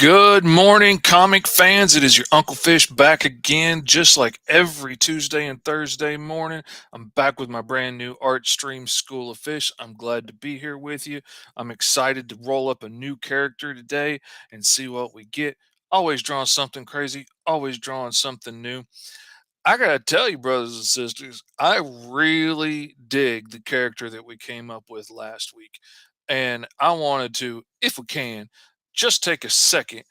Good morning, comic fans. It is your Uncle Fish back again, just like every Tuesday and Thursday morning. I'm back with my brand new art stream, School of Fish. I'm glad to be here with you. I'm excited to roll up a new character today and see what we get. Always drawing something crazy, always drawing something new. I gotta tell you, brothers and sisters, I really dig the character that we came up with last week. And I wanted to, if we can, just take a second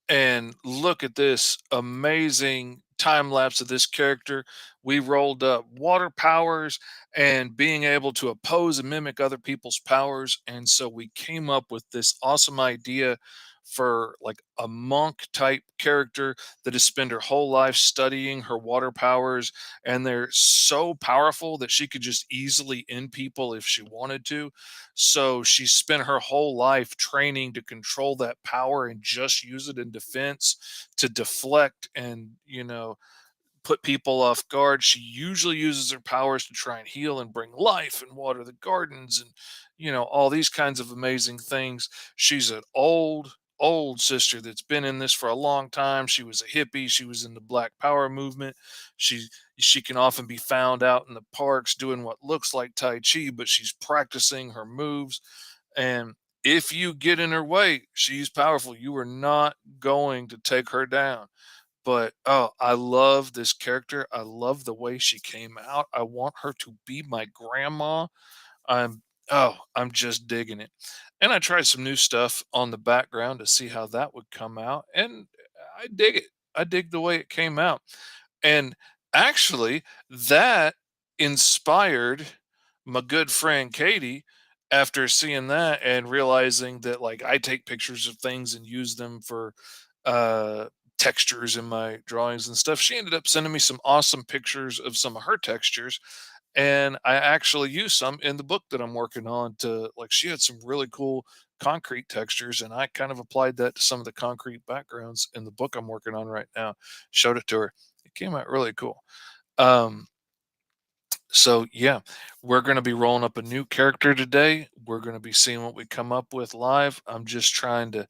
and look at this amazing time lapse of this character. We rolled up water powers and being able to oppose and mimic other people's powers. And so we came up with this awesome idea for like a monk type character that has spent her whole life studying her water powers, and they're so powerful that she could just easily end people if she wanted to. So she spent her whole life training to control that power and just use it in defense to deflect and, put people off guard. She usually uses her powers to try and heal and bring life and water the gardens and, all these kinds of amazing things. She's an old sister that's been in this for a long time. She was a hippie. She was in the Black Power movement. She she can often be found out in the parks doing what looks like Tai Chi, but she's practicing her moves. And if you get in her way, she's powerful. You are not going to take her down. But, oh, I love this character. I love the way she came out. I want her to be my grandma. I'm I'm just digging it. And I tried some new stuff on the background to see how that would come out, and I dig it. I dig the way it came out. And actually, that inspired my good friend Katie after seeing that and realizing that like I take pictures of things and use them for uh textures in my drawings and stuff. She ended up sending me some awesome pictures of some of her textures, and I actually use some in the book that I'm working on. To like, she had some really cool concrete textures, and I kind of applied that to some of the concrete backgrounds in the book I'm working on right now. Showed it to her. It came out really cool. Um, so yeah, we're going to be rolling up a new character today. We're going to be seeing what we come up with live. I'm just trying to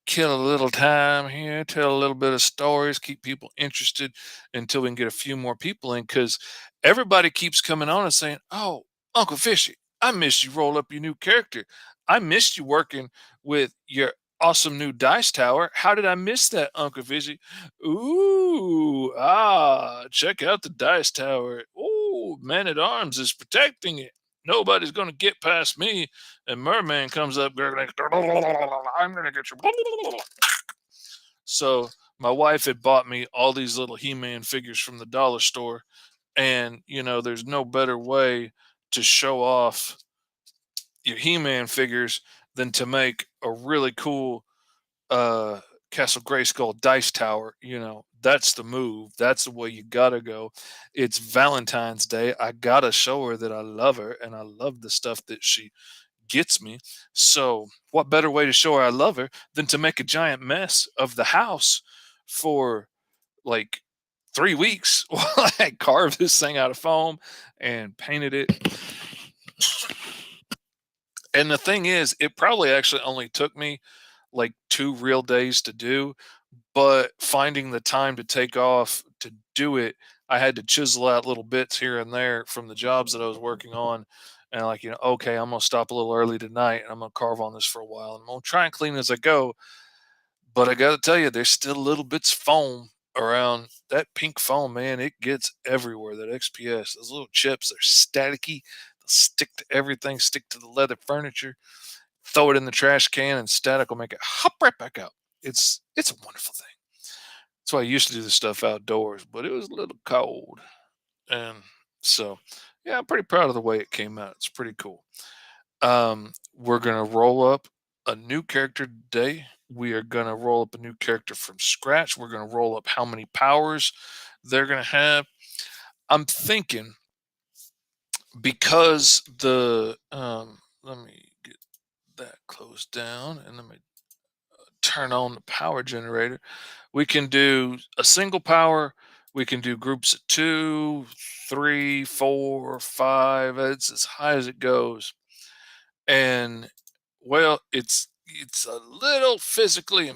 kill a little time here, tell a little bit of stories, keep people interested until we can get a few more people in, because everybody keeps coming on and saying, "Oh, Uncle Fishy, I missed you roll up your new character. I missed you working with your awesome new dice tower. How did I miss that, Uncle Fishy? Ooh, check out the dice tower. Ooh, Man at Arms is protecting it. Nobody's gonna get past me." And Merman comes up gurgling, "I'm gonna get you." So my wife had bought me all these little He-Man figures from the dollar store, and there's no better way to show off your He-Man figures than to make a really cool uh Castle Grayskull dice tower. That's the move. That's the way you gotta go. It's Valentine's Day. I gotta show her that I love her and I love the stuff that she gets me. So what better way to show her I love her than to make a giant mess of the house for like 3 weeks while I carved this thing out of foam and painted it. And the thing is, it probably actually only took me like 2 real days to do, but finding the time to take off to do it, I had to chisel out little bits here and there from the jobs that I was working on. And like, okay, I'm gonna stop a little early tonight and I'm gonna carve on this for a while. And I'm gonna try and clean as I go. But I gotta tell you, there's still little bits of foam around that pink foam, man. It gets everywhere. That XPS, those little chips, they're staticky. They'll stick to everything, stick to the leather furniture. Throw it in the trash can, and static will make it hop right back out. It's a wonderful thing. That's why I used to do this stuff outdoors, but it was a little cold. And so, yeah, I'm pretty proud of the way it came out. It's pretty cool. We're going to roll up a new character today. We are going to roll up a new character from scratch. We're going to roll up how many powers they're going to have. I'm thinking because let me get that closed down and let me turn on the power generator. We can do a single power. We can do groups of two, three, four, five. It's as high as it goes. And well, it's a little physically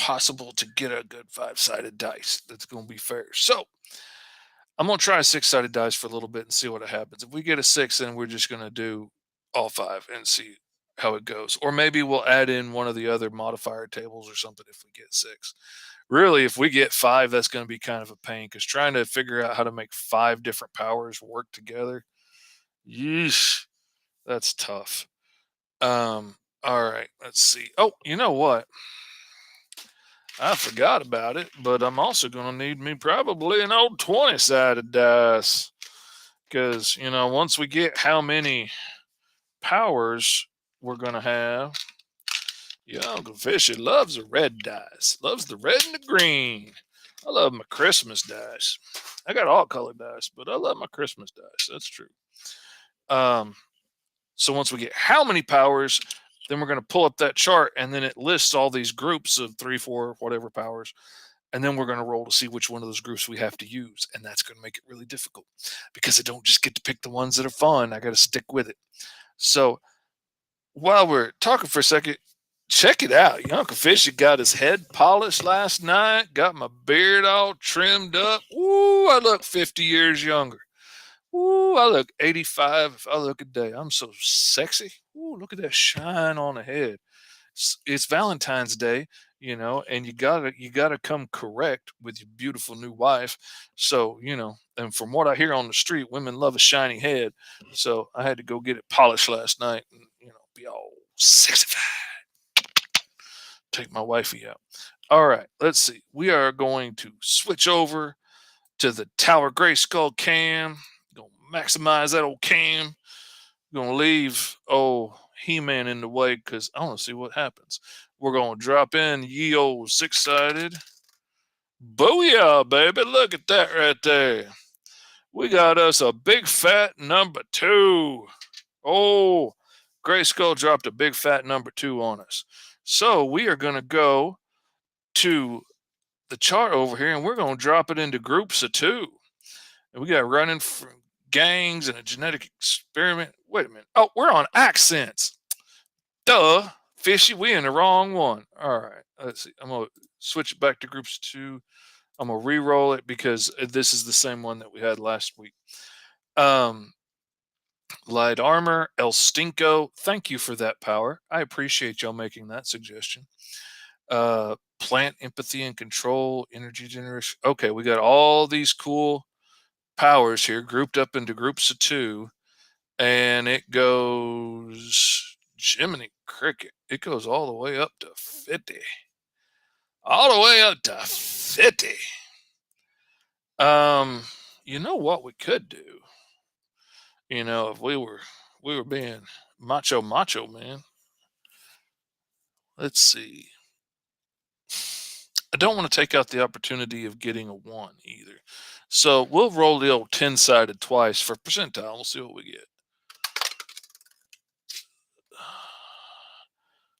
possible to get a good five-sided dice that's going to be fair. So I'm going to try a six-sided dice for a little bit and see what happens. If we get a six, then we're just going to do all five and see how it goes. Or maybe we'll add in one of the other modifier tables or something if we get six. Really, if we get five, that's going to be kind of a pain because trying to figure out how to make five different powers work together, yeesh, that's tough. All right, let's see. Oh, you know what? I forgot about it, but I'm also going to need me probably an old 20-sided dice because, once we get how many powers we're going to have, Uncle Fishy loves the red dice, loves the red and the green. I love my Christmas dice. I got all colored dice, but I love my Christmas dice. That's true. So once we get how many powers, then we're going to pull up that chart and then it lists all these groups of 3, 4, whatever powers. And then we're going to roll to see which one of those groups we have to use. And that's going to make it really difficult because I don't just get to pick the ones that are fun. I got to stick with it. So while we're talking for a second, check it out. Uncle Fishy got his head polished last night, got my beard all trimmed up. Ooh, I look 50 years younger. Ooh, I look 85 if I look a day. I'm so sexy. Ooh, look at that shine on the head. It's Valentine's Day, and you gotta come correct with your beautiful new wife. So, and from what I hear on the street, women love a shiny head. So I had to go get it polished last night and, be all sexy. Take my wifey out. All right, let's see. We are going to switch over to the Tower Grayskull cam. Gonna maximize that old cam. Gonna leave He-Man in the way because I want to see what happens. We're gonna drop in ye old six-sided. Booyah, baby! Look at that right there. We got us a big fat number 2. Oh, Grayskull dropped a big fat number 2 on us. So we are gonna go to the chart over here and we're gonna drop it into groups of 2. And we got running from gangs and a genetic experiment. Wait a minute. Oh, we're on accents. Duh. Fishy, we in the wrong one. All right. Let's see. I'm going to switch it back to groups 2. I'm going to re-roll it because this is the same one that we had last week. Light armor, El Stinko. Thank you for that power. I appreciate y'all making that suggestion. Plant empathy and control, energy generation. Okay, we got all these cool powers here grouped up into groups of 2, and it goes Jiminy Cricket. It goes all the way up to 50. All the way up to 50. You know what we could do? If we were being macho man. Let's see. I don't want to take out the opportunity of getting a 1 either. So we'll roll the old 10-sided twice for percentile. We'll see what we get.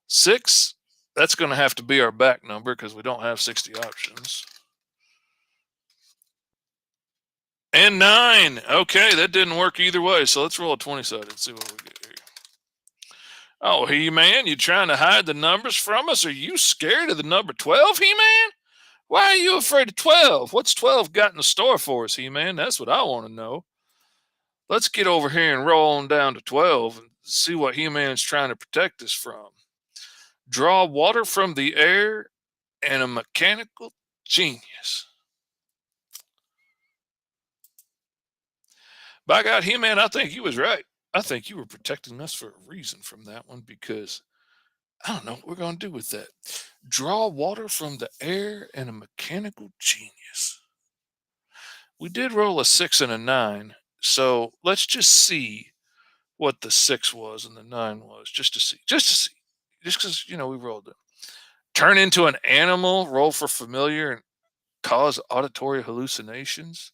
6. That's going to have to be our back number because we don't have 60 options. And 9. Okay, that didn't work either way. So let's roll a 20-sided and see what we get here. Oh, He-Man, you trying to hide the numbers from us? Are you scared of the number 12, He-Man? Why are you afraid of 12? What's 12 got in the store for us, He-Man? That's what I want to know. Let's get over here and roll on down to 12 and see what He-Man's trying to protect us from. Draw water from the air and a mechanical genius. By God, He-Man, I think you was right. I think you were protecting us for a reason from that one because I don't know what we're going to do with that. Draw water from the air and a mechanical genius. We did roll a 6 and a 9, so let's just see what the 6 was and the 9 was, just to see. Just because, we rolled it. Turn into an animal, roll for familiar, and cause auditory hallucinations.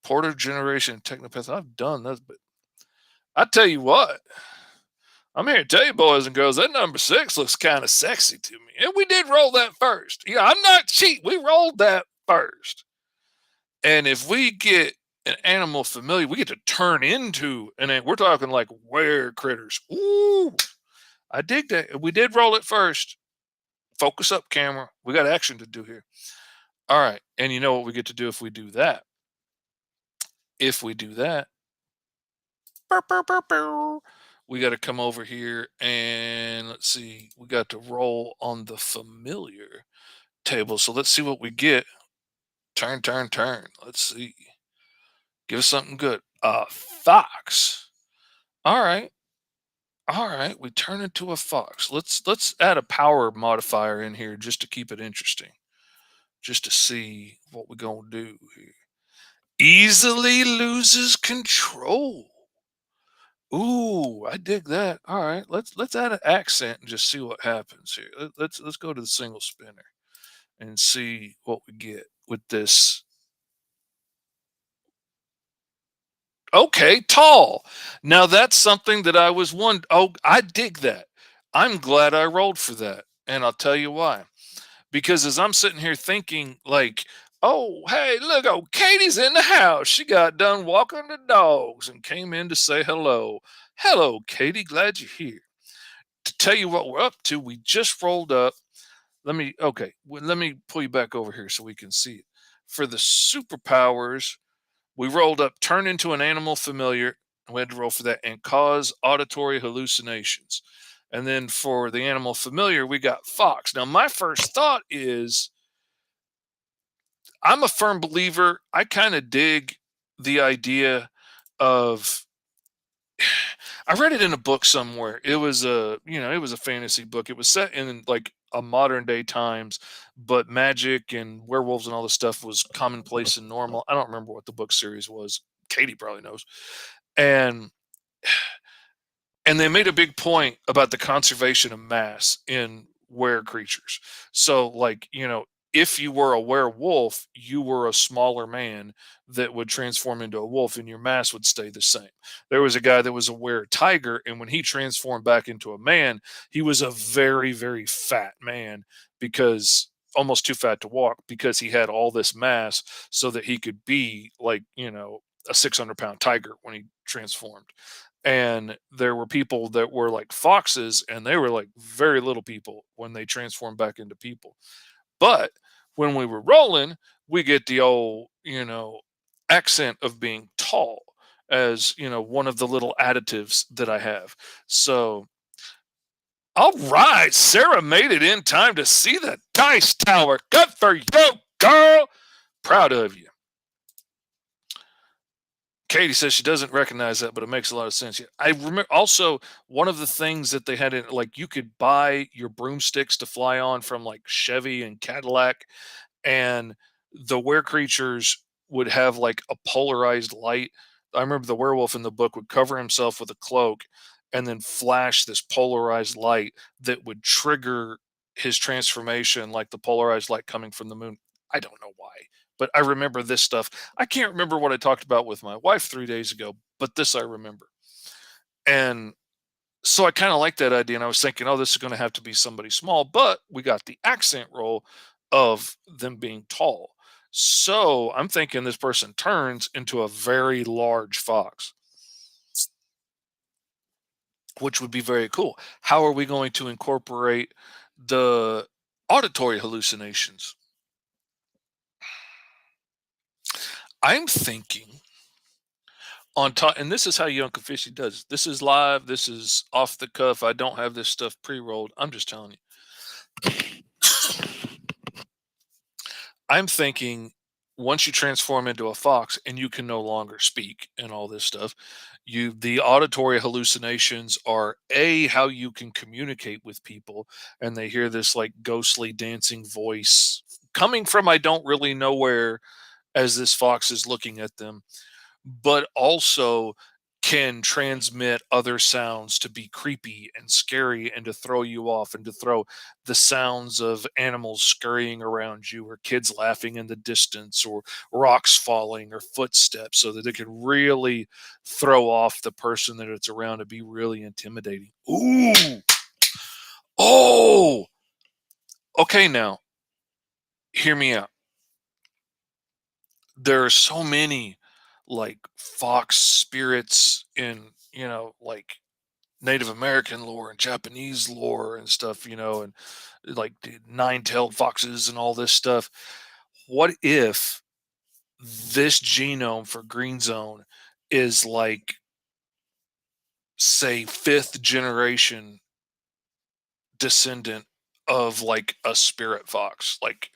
Porter generation technopath. I've done that, but I tell you what, I'm here to tell you, boys and girls, that number 6 looks kind of sexy to me. And we did roll that first. Yeah, I'm not cheating. We rolled that first. And if we get an animal familiar, we get to turn into, and we're talking like were critters. Ooh, I dig that. We did roll it first. Focus up, camera. We got action to do here. All right. And you know what we get to do if we do that? If we do that, burr, burr, burr, burr, we got to come over here and let's see. We got to roll on the familiar table. So let's see what we get. Turn, turn, turn. Let's see. Give us something good. A fox. All right. All right. We turn into a fox. Let's add a power modifier in here just to keep it interesting. Just to see what we're gonna do here. Easily loses control. Ooh, I dig that. All right, let's add an accent and just see what happens here. Let's go to the single spinner and see what we get with this. Okay, tall. Now that's something that I was one. Oh, I dig that. I'm glad I rolled for that, and I'll tell you why. Because as I'm sitting here thinking, like, oh, hey, look, oh, Katie's in the house. She got done walking the dogs and came in to say hello. Hello, Katie. Glad you're here. To tell you what we're up to, we just rolled up. Okay, let me pull you back over here so we can see it. For the superpowers, we rolled up turn into an animal familiar. We had to roll for that and cause auditory hallucinations. And then for the animal familiar, we got fox. Now, my first thought is I'm a firm believer. I kind of dig the idea of I read it in a book somewhere. It was it was a fantasy book. It was set in like a modern day times, but magic and werewolves and all this stuff was commonplace and normal. I don't remember what the book series was. Katie probably knows. And they made a big point about the conservation of mass in were creatures. So, like, if you were a werewolf, you were a smaller man that would transform into a wolf, and your mass would stay the same. There was a guy that was a were tiger, and when he transformed back into a man, he was a very, very fat man because almost too fat to walk because he had all this mass so that he could be like, a 600-pound tiger when he transformed. And there were people that were like foxes and they were like very little people when they transformed back into people. But when we were rolling, we get the old, accent of being tall as, one of the little additives that I have. So, all right, Sarah made it in time to see the dice tower. Good for you, girl. Proud of you. Katie says she doesn't recognize that, but it makes a lot of sense. Yeah, I remember also one of the things that they had in like you could buy your broomsticks to fly on from like Chevy and Cadillac, and the were creatures would have like a polarized light. I remember the werewolf in the book would cover himself with a cloak and then flash this polarized light that would trigger his transformation, like the polarized light coming from the moon. I don't know why, but I remember this stuff. I can't remember what I talked about with my wife 3 days ago, but this I remember. And so I kind of like that idea. And I was thinking, oh, this is going to have to be somebody small, but we got the accent roll of them being tall. So I'm thinking this person turns into a very large fox, which would be very cool. How are we going to incorporate the auditory hallucinations? I'm thinking on top, and this is how Young Fishy does. This is live. This is off the cuff. I don't have this stuff pre-rolled. I'm just telling you. I'm thinking once you transform into a fox and you can no longer speak and all this stuff, the auditory hallucinations are how you can communicate with people, and they hear this like ghostly dancing voice coming from I don't really know where as this fox is looking at them, but also can transmit other sounds to be creepy and scary and to throw you off and to throw the sounds of animals scurrying around you or kids laughing in the distance or rocks falling or footsteps so that it can really throw off the person that it's around to be really intimidating. Ooh. Oh. Okay, now hear me out. There are so many like fox spirits in, like Native American lore and Japanese lore and stuff, and like the nine-tailed foxes and all this stuff. What if this genome for Green Zone is like, say, fifth generation descendant of like a spirit fox? Like,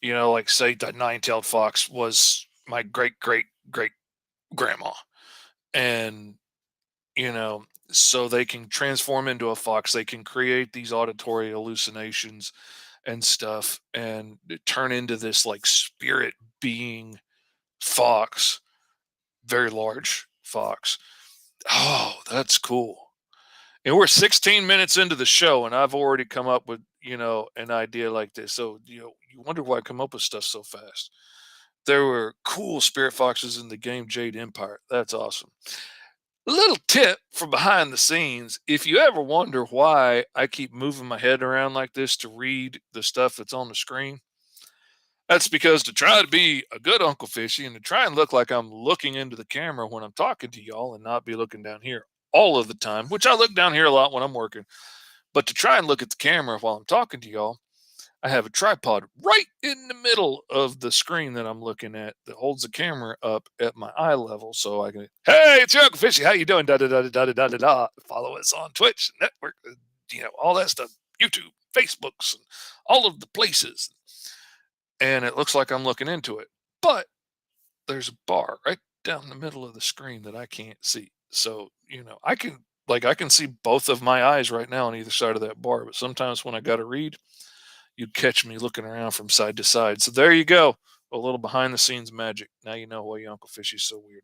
like say that nine-tailed fox was my great great great grandma. And you know so they can transform into a fox, they can create these auditory hallucinations and stuff, and turn into this like spirit being fox, very large fox. Oh, that's cool. And we're 16 minutes into the show and I've already come up with an idea like this. So you wonder why I come up with stuff so fast. There were cool spirit foxes in the game Jade Empire. That's awesome. Little tip from behind the scenes: if you ever wonder why I keep moving my head around like this to read the stuff that's on the screen, that's because to try to be a good Uncle Fishy and to try and look like I'm looking into the camera when I'm talking to y'all and not be looking down here all of the time, which I look down here a lot when I'm working, but to try and look at the camera while I'm talking to y'all, I have a tripod right in the middle of the screen that I'm looking at that holds the camera up at my eye level, so I can, hey, it's your Uncle Fishy, how you doing? Da da da da da da da da. Follow us on Twitch, network, all that stuff, YouTube, Facebooks, and all of the places. And it looks like I'm looking into it, but there's a bar right down the middle of the screen that I can't see. So I can see both of my eyes right now on either side of that bar, but sometimes when I got to read, you'd catch me looking around from side to side. So there you go. A little behind the scenes magic. Now you know why your Uncle Fishy's so weird.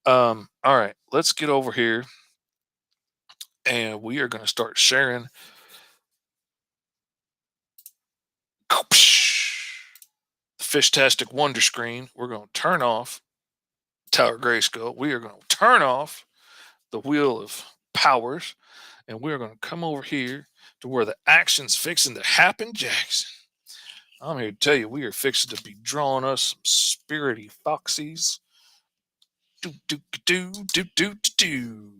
All right, let's get over here and we are going to start sharing the Fishtastic Wonder Screen. We're going to turn off Tower Grayskull. We are going to turn off the Wheel of Powers, and we're going to come over here to where the action's fixing to happen, Jackson. I'm here to tell you, we are fixing to be drawing us some spirity foxies. Do do do do do do do.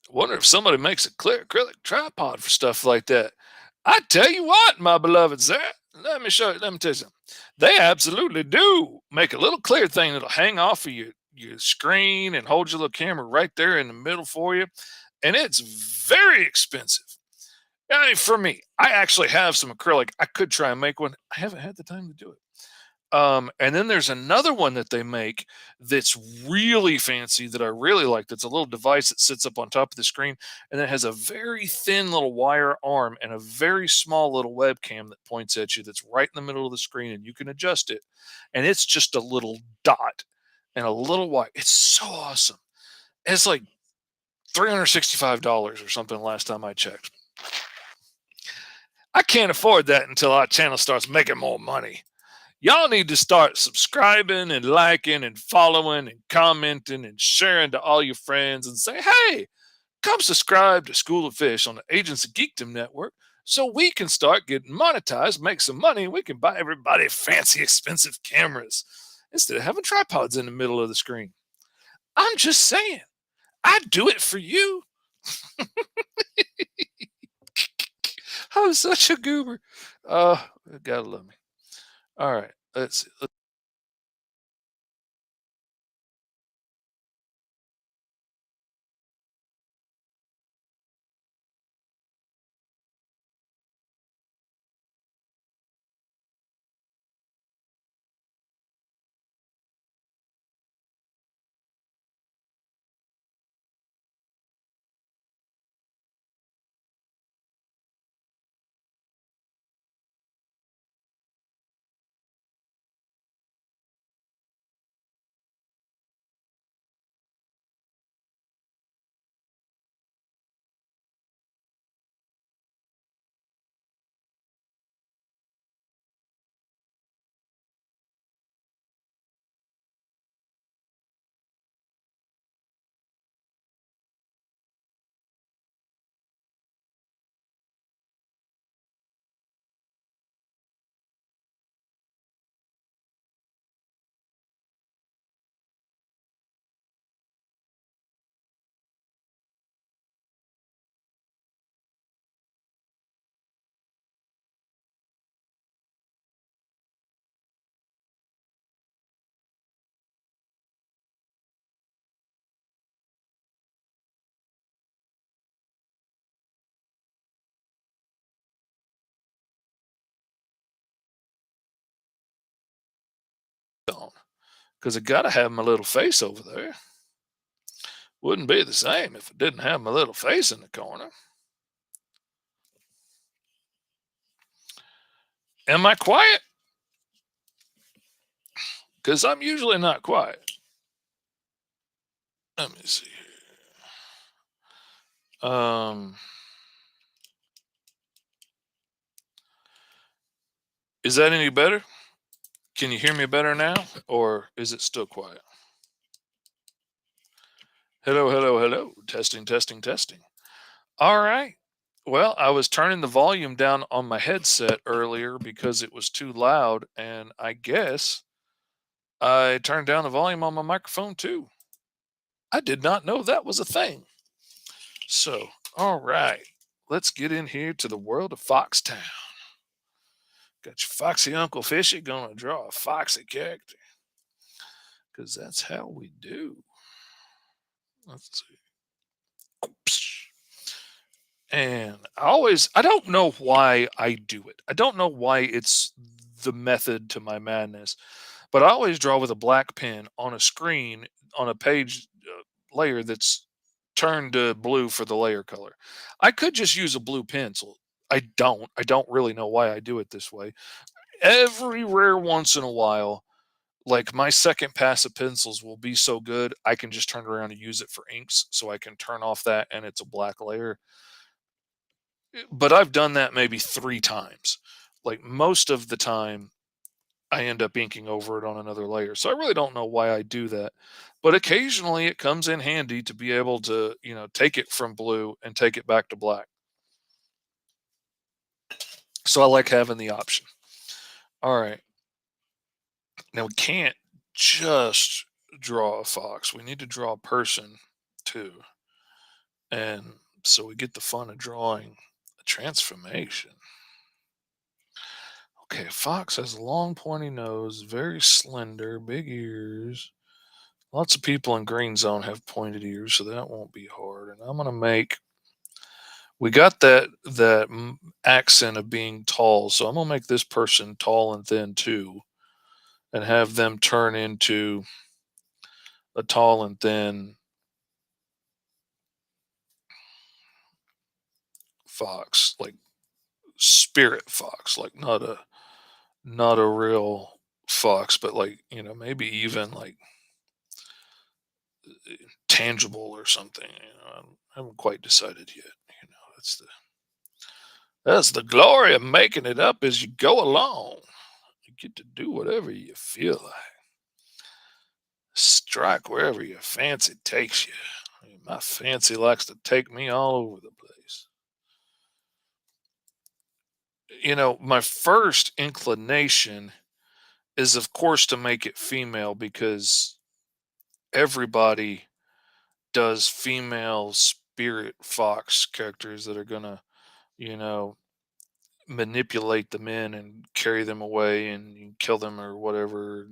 Wonder if somebody makes a clear acrylic tripod for stuff like that. I tell you what, my beloved sir, let me show you. Let me tell you something. They absolutely do make a little clear thing that'll hang off of your screen and hold your little camera right there in the middle for you, and it's very expensive. I mean, for me, I actually have some acrylic. I could try and make one. I haven't had the time to do it. And then there's another one that they make that's really fancy that I really like. That's a little device that sits up on top of the screen, and it has a very thin little wire arm and a very small little webcam that points at you. That's right in the middle of the screen, and you can adjust it. And it's just a little dot and a little wire. It's so awesome. It's like $365 or something last time I checked. I can't afford that until our channel starts making more money. Y'all need to start subscribing and liking and following and commenting and sharing to all your friends and say, hey, come subscribe to School of Fish on the Agents of Geekdom Network so we can start getting monetized, make some money, and we can buy everybody fancy, expensive cameras instead of having tripods in the middle of the screen. I'm just saying, I'd do it for you. I'm such a goober. Oh, gotta love me. All right, let's see. because I got to have my little face over there. Wouldn't be the same if I didn't have my little face in the corner. Am I quiet? Because I'm usually not quiet. Let me see here. Is that any better? Can you hear me better now, or is it still quiet? Hello, hello, hello. Testing, testing, testing. All right. Well, I was turning the volume down on my headset earlier because it was too loud, and I guess I turned down the volume on my microphone too. I did not know that was a thing. So, all right, let's get in here to the world of Foxtown. Got your foxy Uncle Fishy gonna draw a foxy character because that's how we do. Let's see. And I don't know why I do it. I don't know why it's the method to my madness, but I always draw with a black pen on a screen on a page layer that's turned to blue for the layer color. I could just use a blue pencil. I don't. I don't really know why I do it this way. Every rare once in a while, like my second pass of pencils will be so good, I can just turn around and use it for inks. So I can turn off that and it's a black layer. But I've done that maybe 3 times. Like most of the time, I end up inking over it on another layer. So I really don't know why I do that. But occasionally it comes in handy to be able to, take it from blue and take it back to black. So I like having the option. All right. Now we can't just draw a fox. We need to draw a person too. And so we get the fun of drawing a transformation. Okay, fox has a long pointy nose, very slender, big ears. Lots of people in green zone have pointed ears, so that won't be hard. And I'm gonna make. We got that accent of being tall, so I'm gonna make this person tall and thin too, and have them turn into a tall and thin fox, like spirit fox, like not a real fox, but like maybe even like tangible or something. I haven't quite decided yet. That's the glory of making it up as you go along. You get to do whatever you feel like. Strike wherever your fancy takes you. I mean, my fancy likes to take me all over the place. My first inclination is, of course, to make it female because everybody does female spirit fox characters that are gonna, you know, manipulate the men and carry them away and you kill them or whatever,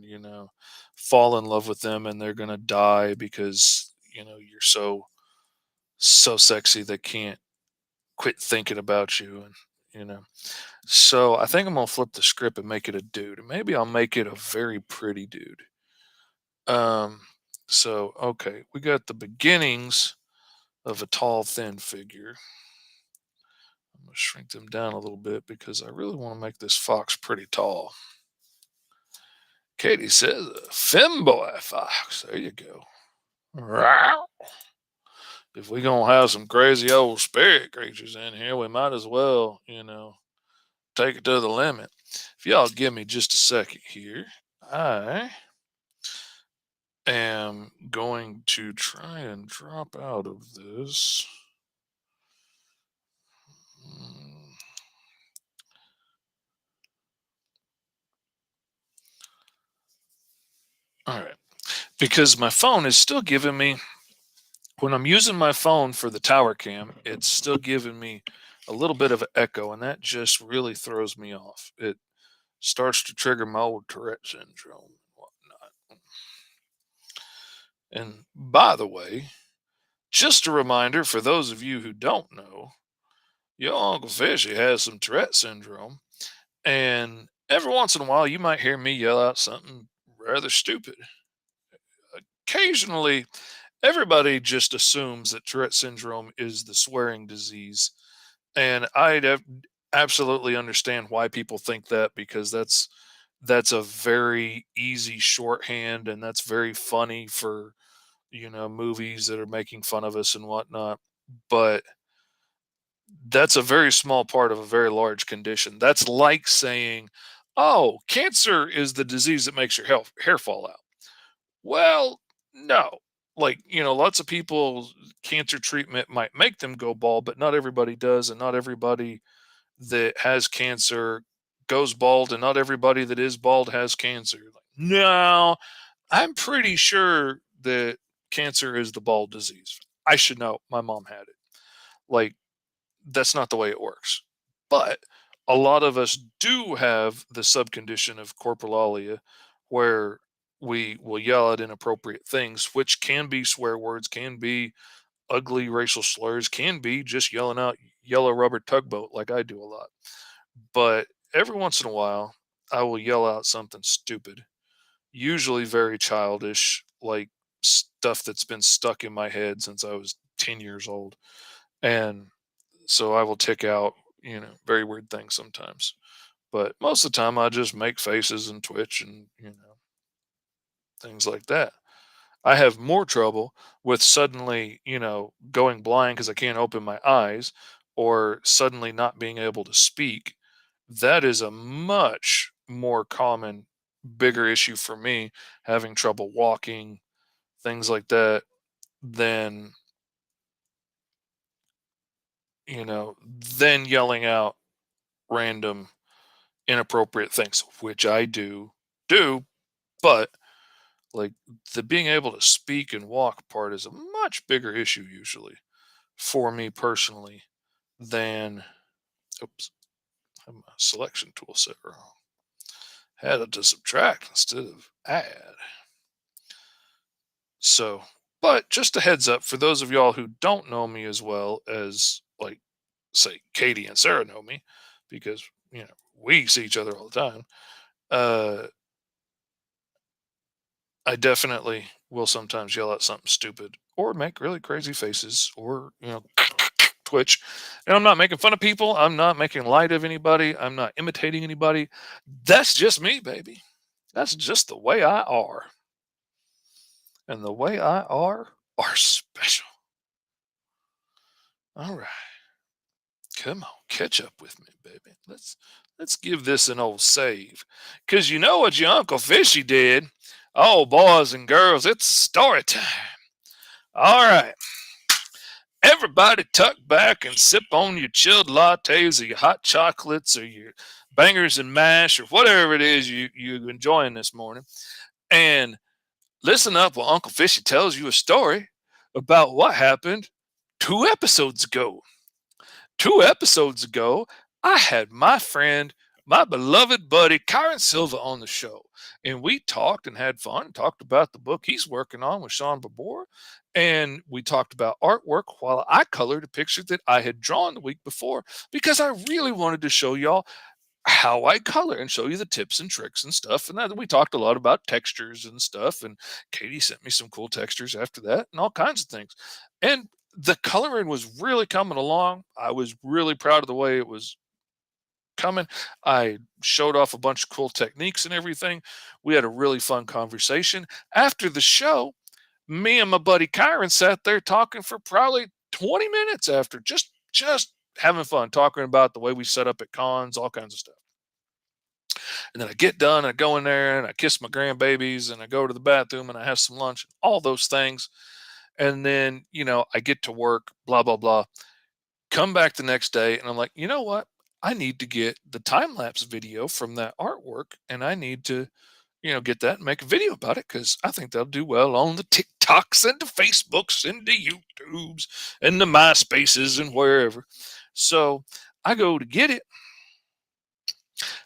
fall in love with them and they're gonna die because you're so sexy they can't quit thinking about you. And you know so I think I'm gonna flip the script and make it a dude, and maybe I'll make it a very pretty dude. Um so okay, we got the beginnings of a tall thin figure. I'm gonna shrink them down a little bit because I really want to make this fox pretty tall. Katie says a femboy fox. There you go. Rawr. If we gonna have some crazy old spirit creatures in here, we might as well, take it to the limit. If y'all give me just a second here, I am going to try and drop out of this. Mm, All right, because my phone is still giving me when I'm using my phone for the tower cam, it's still giving me a little bit of an echo, and that just really throws me off. It starts to trigger my old Tourette syndrome and whatnot. And by the way, just a reminder for those of you who don't know, your Uncle Fishy has some Tourette syndrome, and every once in a while you might hear me yell out something rather stupid. occasionally everybody just assumes that Tourette syndrome is the swearing disease. And absolutely understand why people think that, because that's a very easy shorthand, and that's very funny for, movies that are making fun of us and whatnot. But that's a very small part of a very large condition. That's like saying, oh, cancer is the disease that makes your hair fall out. Well, no. Like, lots of people, cancer treatment might make them go bald, but not everybody does. And not everybody that has cancer goes bald, and not everybody that is bald has cancer. Like, no, I'm pretty sure that cancer is the bald disease. I should know. My mom had it. Like, that's not the way it works. But a lot of us do have the subcondition of corporalia, where we will yell at inappropriate things, which can be swear words, can be ugly racial slurs, can be just yelling out yellow rubber tugboat like I do a lot. But every once in a while, I will yell out something stupid, usually very childish, like stuff that's been stuck in my head since I was 10 years old. And so I will tick out, very weird things sometimes. But most of the time, I just make faces and twitch and, things like that. I have more trouble with suddenly, going blind because I can't open my eyes, or suddenly not being able to speak. That is a much more common, bigger issue for me, having trouble walking, things like that, than, than yelling out random inappropriate things, which I do, but like, the being able to speak and walk part is a much bigger issue usually for me personally than, oops, I have my selection tool set wrong. Had it to subtract instead of add. So, but just a heads up for those of y'all who don't know me as well as, like, say Katie and Sarah know me, because we see each other all the time. Uh, I definitely will sometimes yell out something stupid or make really crazy faces, or twitch. And I'm not making fun of people. I'm not making light of anybody. I'm not imitating anybody. That's just me, baby. That's just the way I are. And the way I are special. All right. Come on, catch up with me, baby. Let's give this an old save. Cause you know what your Uncle Fishy did. Oh, boys and girls, it's story time. All right. Everybody tuck back and sip on your chilled lattes or your hot chocolates or your bangers and mash or whatever it is you're enjoying this morning. And listen up while Uncle Fishy tells you a story about what happened 2 episodes ago. 2 episodes ago, I had my friend, my beloved buddy, Kyron Silva on the show. And we talked and had fun, talked about the book he's working on with Sean Babor. And we talked about artwork while I colored a picture that I had drawn the week before, because I really wanted to show y'all how I color and show you the tips and tricks and stuff. And that, we talked a lot about textures and stuff. And Katie sent me some cool textures after that and all kinds of things. And the coloring was really coming along. I was really proud of the way it was coming. I showed off a bunch of cool techniques and everything. We had a really fun conversation. After the show, me and my buddy Kyron sat there talking for probably 20 minutes after, just having fun, talking about the way we set up at cons, all kinds of stuff. And then I get done, and I go in there and I kiss my grandbabies and I go to the bathroom and I have some lunch, all those things. And then, I get to work, blah, blah, blah. Come back the next day and I'm like, you know what? I need to get the time lapse video from that artwork, and I need to, get that and make a video about it, because I think that'll do well on the TikToks and the Facebooks and the YouTubes and the MySpaces and wherever. So I go to get it.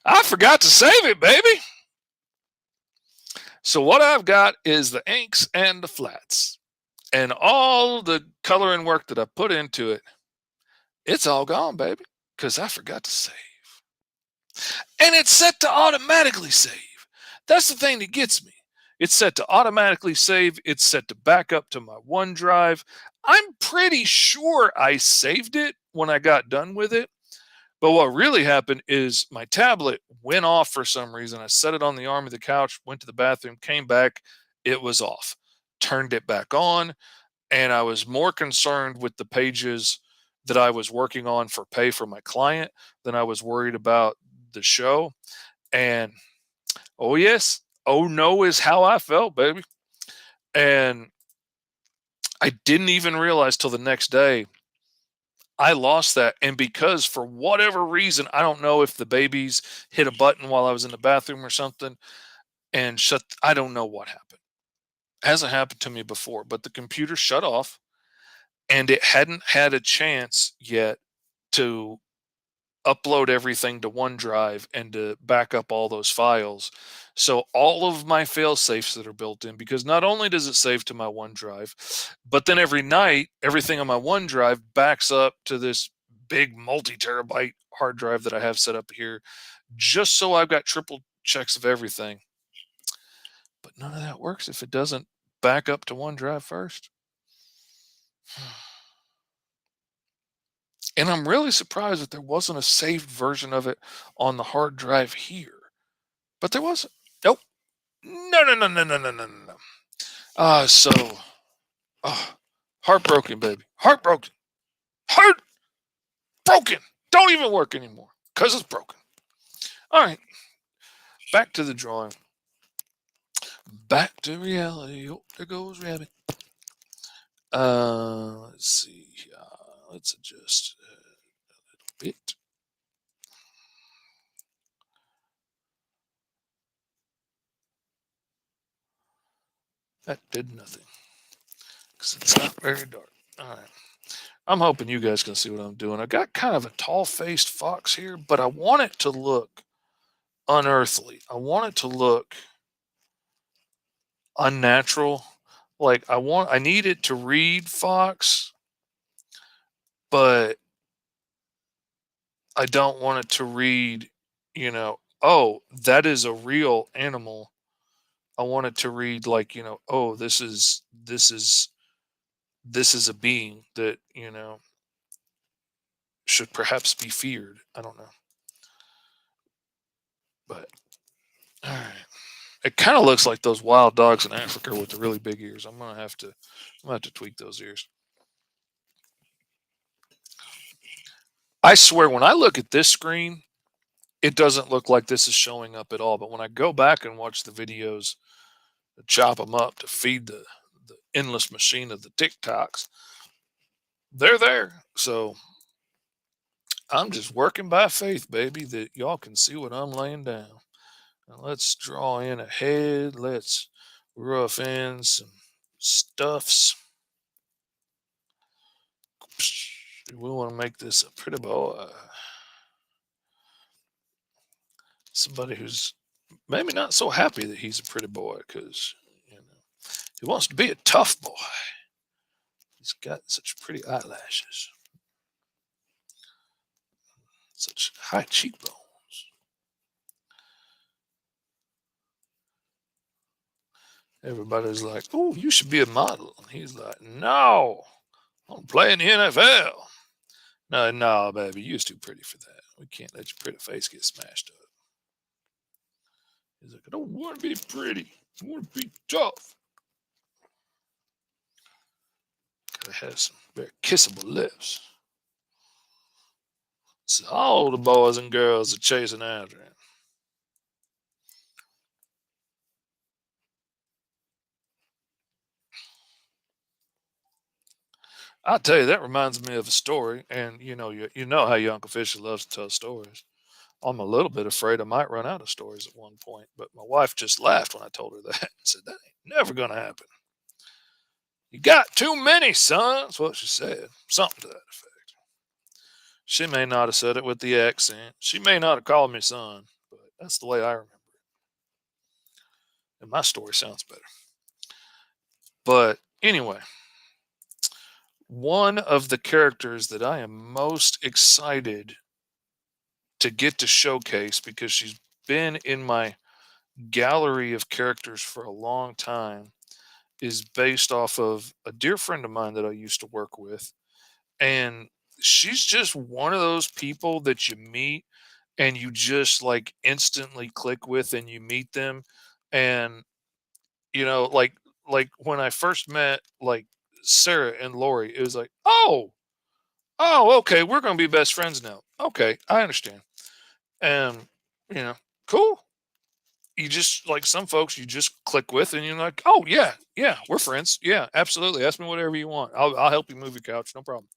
I forgot to save it, baby. So what I've got is the inks and the flats, and all the coloring work that I put into it. It's all gone, baby, because I forgot to save. And it's set to automatically save. That's the thing that gets me, It's set to automatically save. It's set to back up to my OneDrive. I'm pretty sure I saved it when I got done with it. But what really happened is my tablet went off for some reason. I set it on the arm of the couch, went to the bathroom, came back, it was off. Turned it back on, and I was more concerned with the pages that I was working on for pay for my client than I was worried about the show. And oh yes, oh no is how I felt, baby. And I didn't even realize till the next day I lost that. And because for whatever reason, I don't know if the babies hit a button while I was in the bathroom or something and shut, I don't know what happened. Hasn't happened to me before, but the computer shut off and it hadn't had a chance yet to upload everything to OneDrive and to back up all those files. So all of my fail safes that are built in, because not only does it save to my OneDrive, but then every night everything on my OneDrive backs up to this big multi-terabyte hard drive that I have set up here, just so I've got triple checks of everything. But none of that works if it doesn't back up to OneDrive first. And I'm really surprised that there wasn't a saved version of it on the hard drive here. But there wasn't. Nope. No, no, no, no, no, no, no, no, no. So, uh, heartbroken, baby. Heartbroken. Heartbroken. Don't even work anymore because it's broken. All right. Back to the drawing. Back to reality. Oh, there goes Rabbit. Let's see. Let's adjust a little bit. That did nothing because it's not very dark. All right. I'm hoping you guys can see what I'm doing. I got kind of a tall-faced fox here, but I want it to look unearthly. I want it to look unnatural. Like I need it to read fox, but I don't want it to read, oh, that is a real animal. I want it to read like, oh, this is a being that, should perhaps be feared. I don't know. But all right. It kind of looks like those wild dogs in Africa with the really big ears. I'm gonna have to tweak those ears. I swear, when I look at this screen, it doesn't look like this is showing up at all. But when I go back and watch the videos, to chop them up to feed the endless machine of the TikToks, they're there. So I'm just working by faith, baby, that y'all can see what I'm laying down. Now let's draw in a head. Let's rough in some stuffs. We want to make this a pretty boy. Somebody who's maybe not so happy that he's a pretty boy because he wants to be a tough boy. He's got such pretty eyelashes, such high cheekbones. Everybody's like, "Oh, you should be a model." And he's like, "No, I want to play in the NFL." No, no, baby, you're too pretty for that. We can't let your pretty face get smashed up. He's like, "I don't want to be pretty. I want to be tough." Gotta have some very kissable lips. So all the boys and girls are chasing after him. I'll tell you, that reminds me of a story, and you know how your Uncle Fisher loves to tell stories. I'm a little bit afraid I might run out of stories at one point, but my wife just laughed when I told her that and said, "That ain't never gonna happen. You got too many, son." That's what she said. Something to that effect. She may not have said it with the accent. She may not have called me son, but that's the way I remember it. And my story sounds better. But anyway, one of the characters that I am most excited to get to showcase because she's been in my gallery of characters for a long time is based off of a dear friend of mine that I used to work with. And she's just one of those people that you meet and you just like instantly click with and you meet them. And, you know, like when I first met like Sarah and Lori, it was like, oh, okay, we're gonna be best friends now. Okay, I understand. And you know, cool. You just like some folks you just click with and you're like, oh yeah, yeah, we're friends. Yeah, absolutely. Ask me whatever you want. I'll help you move your couch, no problem.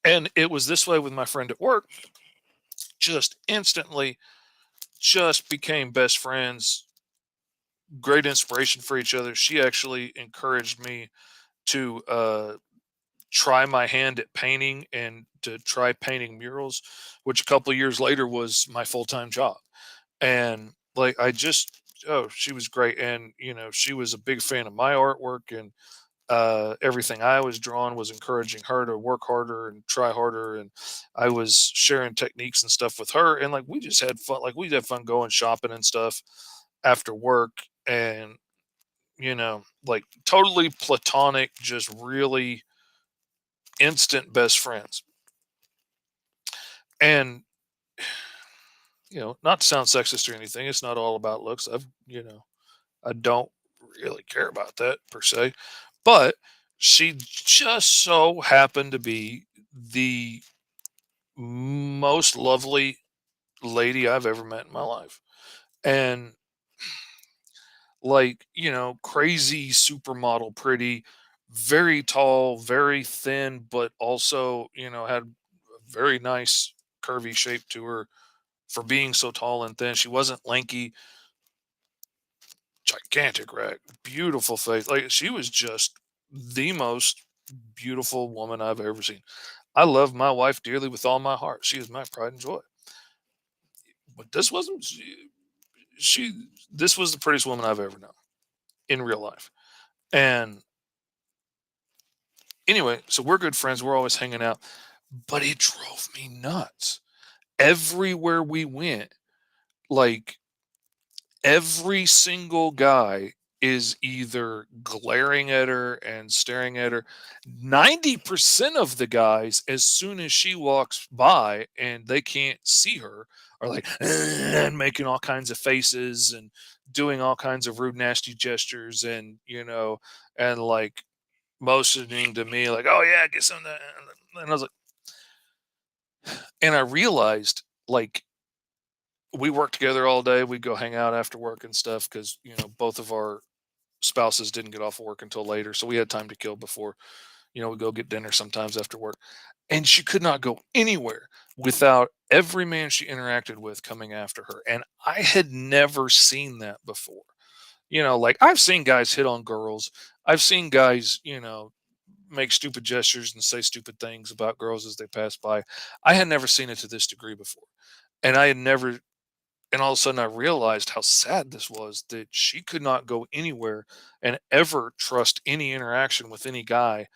And it was this way with my friend at work, just instantly just became best friends, great inspiration for each other. She actually encouraged me to try my hand at painting and to try painting murals, which a couple of years later was my full-time job. And like I just oh, she was great. And you know, she was a big fan of my artwork, and everything I was drawing was encouraging her to work harder and try harder. And I was sharing techniques and stuff with her. And like we just had fun. Like we had fun going shopping and stuff after work. And, you know, like totally platonic, just really instant best friends. And, you know, not to sound sexist or anything, it's not all about looks. I don't really care about that per se. But she just so happened to be the most lovely lady I've ever met in my life. And like, you know, crazy supermodel pretty, very tall, very thin, but also, you know, had a very nice curvy shape to her for being so tall and thin. She wasn't lanky, gigantic rack, beautiful face. Like she was just the most beautiful woman I've ever seen. I love my wife dearly with all my heart. She is my pride and joy. But this wasn't she this was the prettiest woman I've ever known in real life. And anyway, so we're good friends. We're always hanging out, but it drove me nuts. Everywhere we went, like every single guy is either glaring at her and staring at her. 90% of the guys, as soon as she walks by and they can't see her, are like, and making all kinds of faces and doing all kinds of rude, nasty gestures. And, you know, and like motioning to me, like, oh, yeah, get some of that. And I was like, and I realized, like, we work together all day. We go hang out after work and stuff because, you know, both of our spouses didn't get off of work until later. So we had time to kill before, you know, we go get dinner sometimes after work. And she could not go anywhere without every man she interacted with coming after her. And I had never seen that before. You know, like I've seen guys hit on girls. I've seen guys, you know, make stupid gestures and say stupid things about girls as they pass by. I had never seen it to this degree before. And I had never and all of a sudden I realized how sad this was that she could not go anywhere and ever trust any interaction with any guy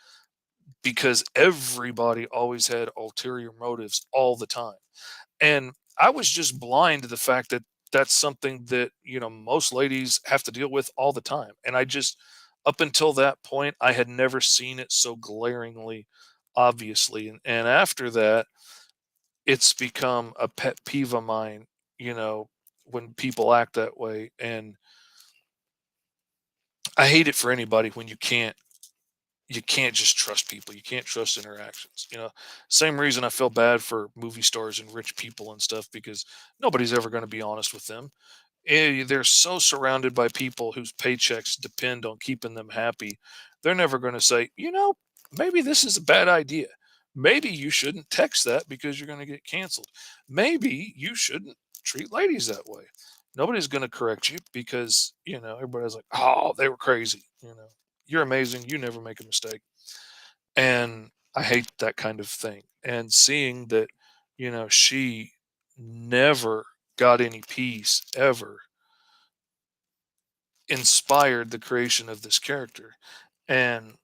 because everybody always had ulterior motives all the time. And I was just blind to the fact that that's something that, you know, most ladies have to deal with all the time. And I just, up until that point, I had never seen it so glaringly obviously. And after that, it's become a pet peeve of mine, you know, when people act that way. And I hate it for anybody when you can't just trust people. You can't trust interactions. You know, same reason I feel bad for movie stars and rich people and stuff because nobody's ever going to be honest with them. They're so surrounded by people whose paychecks depend on keeping them happy. They're never going to say, you know, maybe this is a bad idea. Maybe you shouldn't text that because you're going to get canceled. Maybe you shouldn't treat ladies that way. Nobody's going to correct you because, you know, everybody's like, oh, they were crazy. You know, you're amazing. You never make a mistake. And I hate that kind of thing. And seeing that, you know, she never got any peace ever inspired the creation of this character. And,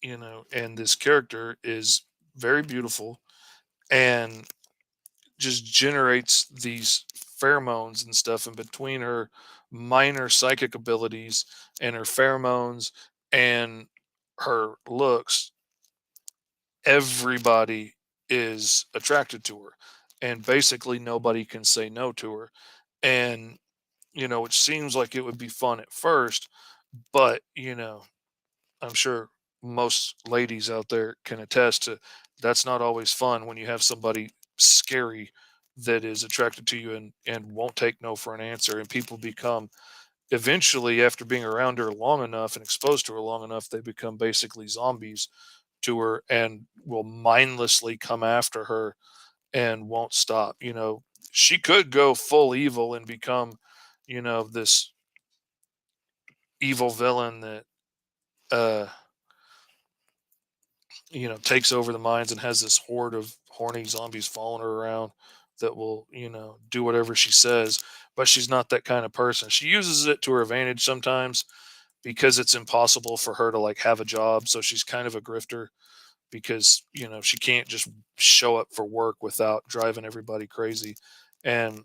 you know, and this character is very beautiful and just generates these pheromones and stuff, and between her minor psychic abilities and her pheromones and her looks, everybody is attracted to her, and basically nobody can say no to her. And it seems like it would be fun at first, but I'm sure most ladies out there can attest to that's not always fun when you have somebody scary that is attracted to you and won't take no for an answer. And people become, eventually, after being around her long enough and exposed to her long enough, they become basically zombies to her and will mindlessly come after her and won't stop. She could go full evil and become, this evil villain that uh takes over the mines and has this horde of horny zombies following her around that will, do whatever she says. But she's not that kind of person. She uses it to her advantage sometimes because it's impossible for her to like have a job. So she's kind of a grifter because, she can't just show up for work without driving everybody crazy. And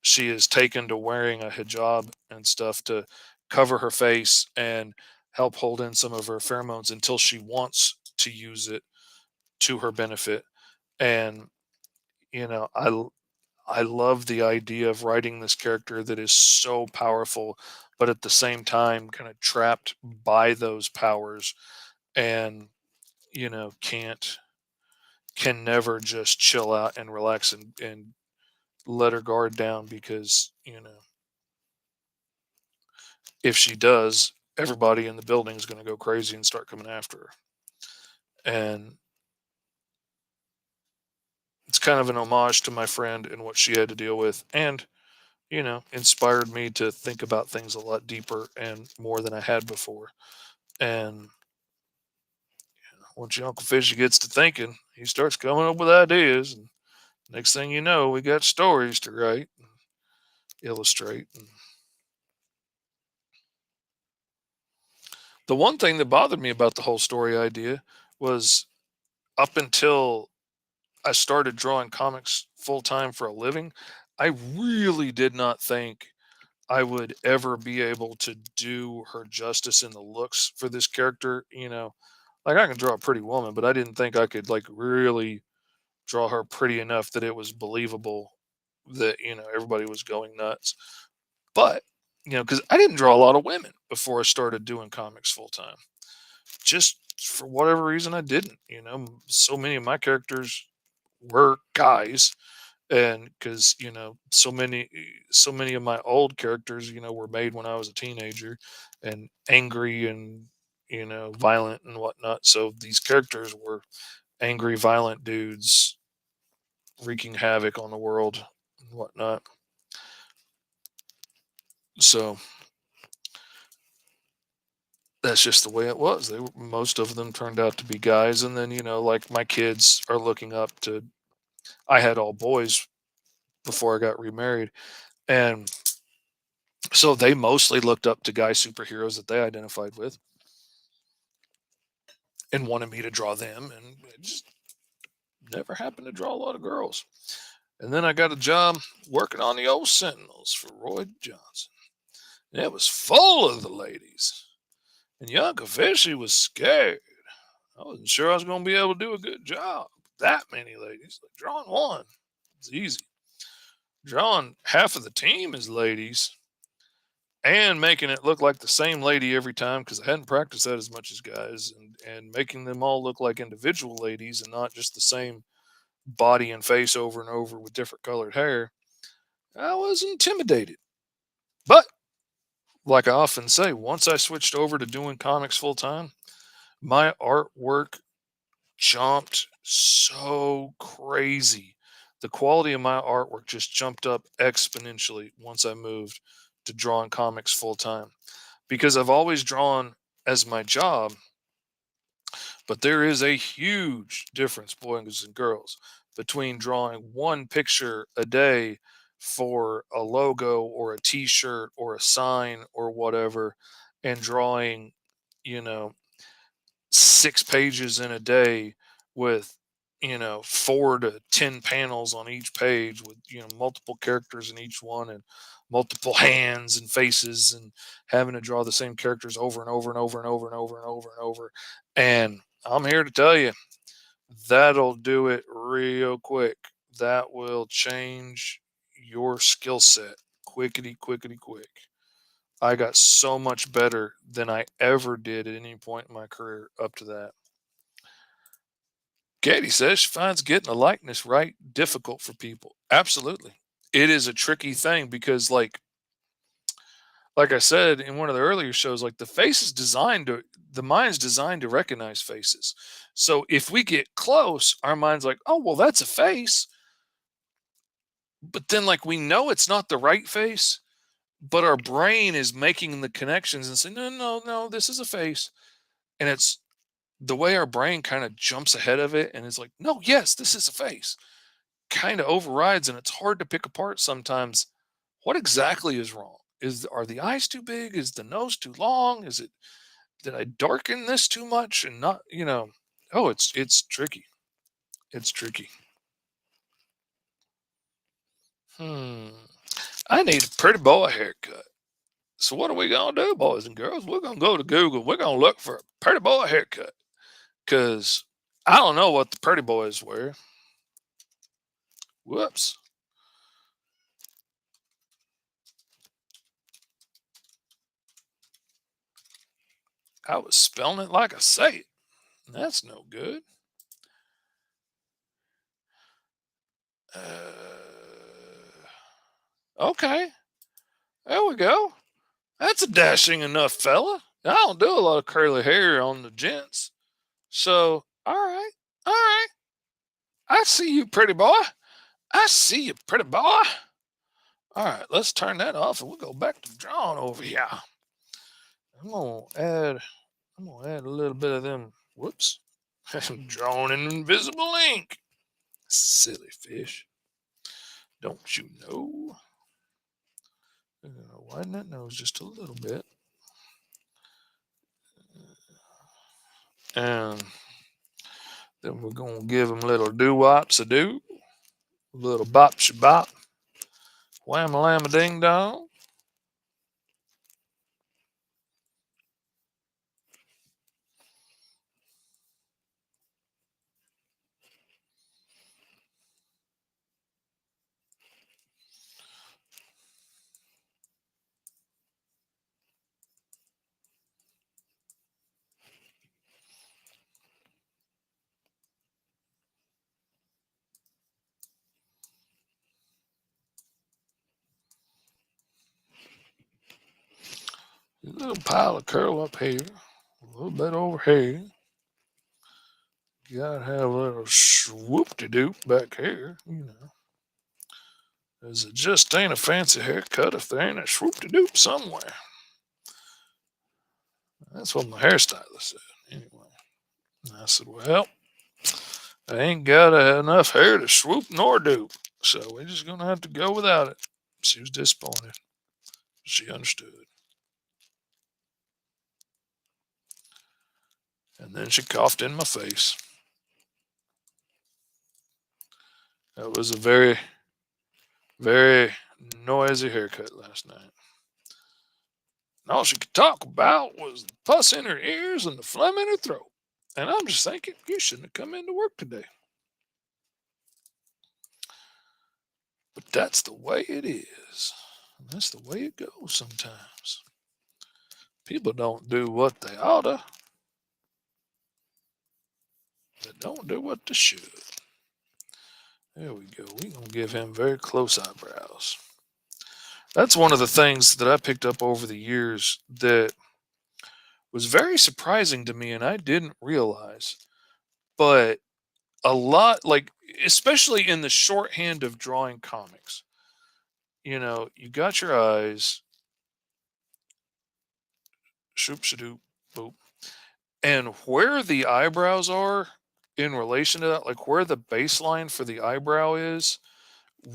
she is taken to wearing a hijab and stuff to cover her face and help hold in some of her pheromones until she wants to use it to her benefit. And you know i l- I love the idea of writing this character that is so powerful but at the same time kind of trapped by those powers, and can never just chill out and relax and let her guard down, because if she does, everybody in the building is going to go crazy and start coming after her. And it's kind of an homage to my friend and what she had to deal with, and inspired me to think about things a lot deeper and more than I had before. And once your Uncle Fishy gets to thinking, he starts coming up with ideas. And next thing you know, we got stories to write and illustrate. And the one thing that bothered me about the whole story idea was, up until I started drawing comics full time for a living, I really did not think I would ever be able to do her justice in the looks for this character. Like, I can draw a pretty woman, but I didn't think I could like really draw her pretty enough that it was believable that, everybody was going nuts. But, because I didn't draw a lot of women before I started doing comics full time. Just for whatever reason, I didn't. So many of my characters were guys, and because so many of my old characters were made when I was a teenager and angry and violent and whatnot, so these characters were angry violent dudes wreaking havoc on the world and whatnot. So that's just the way it was. Most of them turned out to be guys, and then like my kids are looking up to, I had all boys before I got remarried, and so they mostly looked up to guy superheroes that they identified with and wanted me to draw them, and it just never happened to draw a lot of girls. And then I got a job working on the old Sentinels for Roy Johnson, and it was full of the ladies. And Yonka Fishy was scared. I wasn't sure I was going to be able to do a good job. That many ladies. Like, drawing one, it's easy. Drawing half of the team as ladies and making it look like the same lady every time, because I hadn't practiced that as much as guys, and making them all look like individual ladies and not just the same body and face over and over with different colored hair. I was intimidated. But like I often say, once I switched over to doing comics full time, my artwork jumped so crazy. The quality of my artwork just jumped up exponentially once I moved to drawing comics full time, because I've always drawn as my job, but there is a huge difference, boys and girls, between drawing one picture a day for a logo or a t-shirt or a sign or whatever, and drawing, you know, 6 pages in a day with 4 to 10 panels on each page with, multiple characters in each one and multiple hands and faces and having to draw the same characters over and over and over and over and over and over and over. And I'm here to tell you that'll do it real quick. That will change your skill set quickety, quickety, quick. I got so much better than I ever did at any point in my career up to that. Katie says she finds getting a likeness right difficult for people. Absolutely. It is a tricky thing because like I said in one of the earlier shows, like the mind's designed to recognize faces. So if we get close, our mind's like, oh well, that's a face. But then like we know it's not the right face, but our brain is making the connections and saying, no, no, no, this is a face. And it's the way our brain kind of jumps ahead of it and is like, no, yes, this is a face, kind of overrides, and it's hard to pick apart sometimes what exactly is wrong. Are the eyes too big? Is the nose too long? Is it did I darken this too much and not, oh, it's tricky. It's tricky. Hmm. I need a pretty boy haircut. So what are we gonna do, boys and girls? We're gonna go to Google. We're gonna look for a pretty boy haircut. Cause I don't know what the pretty boys wear. Whoops. I was spelling it like I say it. That's no good. Okay, there we go. That's a dashing enough fella. I don't do a lot of curly hair on the gents. So, all right, all right. I see you, pretty boy. I see you, pretty boy. All right, let's turn that off and we'll go back to drawing over here. I'm gonna add. I'm gonna add a little bit of them. Whoops. I'm drawing in invisible ink. Silly fish. Don't you know? I'm gonna widen that nose just a little bit. And then we're gonna give them little doo-wops a do. Little bop shabop. Wham a lam a ding dong. A little pile of curl up here. A little bit over here. You gotta have a little swoop de doop back here. Cause it just ain't a fancy haircut if there ain't a swoop de doop somewhere. That's what my hairstylist said. Anyway, and I said, well, I ain't got enough hair to swoop nor doop. So we're just gonna have to go without it. She was disappointed. She understood. And then she coughed in my face. That was a very, very noisy haircut last night. And all she could talk about was the pus in her ears and the phlegm in her throat. And I'm just thinking, you shouldn't have come into work today. But that's the way it is. And that's the way it goes sometimes. People don't do what they oughta. They don't do what they should. There we go. We're going to give him very close eyebrows. That's one of the things that I picked up over the years that was very surprising to me and I didn't realize. But a lot, like, especially in the shorthand of drawing comics, you got your eyes, shoop shadoop, boop. And where the eyebrows are in relation to that, like where the baseline for the eyebrow is,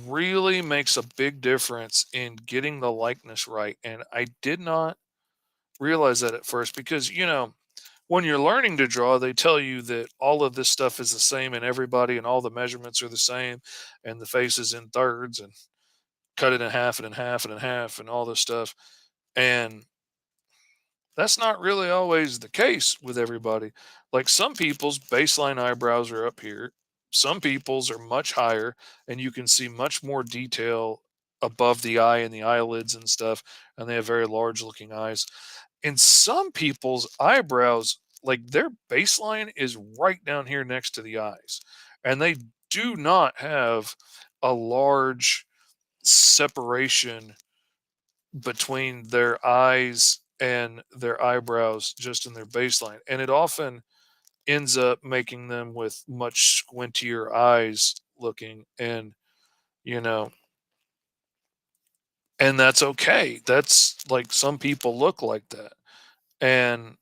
really makes a big difference in getting the likeness right. And I did not realize that at first because, when you're learning to draw, they tell you that all of this stuff is the same in everybody and all the measurements are the same and the face is in thirds and cut it in half and in half and in half and all this stuff. And that's not really always the case with everybody. Like some people's baseline eyebrows are up here, some people's are much higher, and you can see much more detail above the eye and the eyelids and stuff. And they have very large looking eyes. And some people's eyebrows, like their baseline is right down here next to the eyes. And they do not have a large separation between their eyes and their eyebrows just in their baseline. And it often ends up making them with much squintier eyes looking. And, you know, and that's okay. That's like some people look like that. And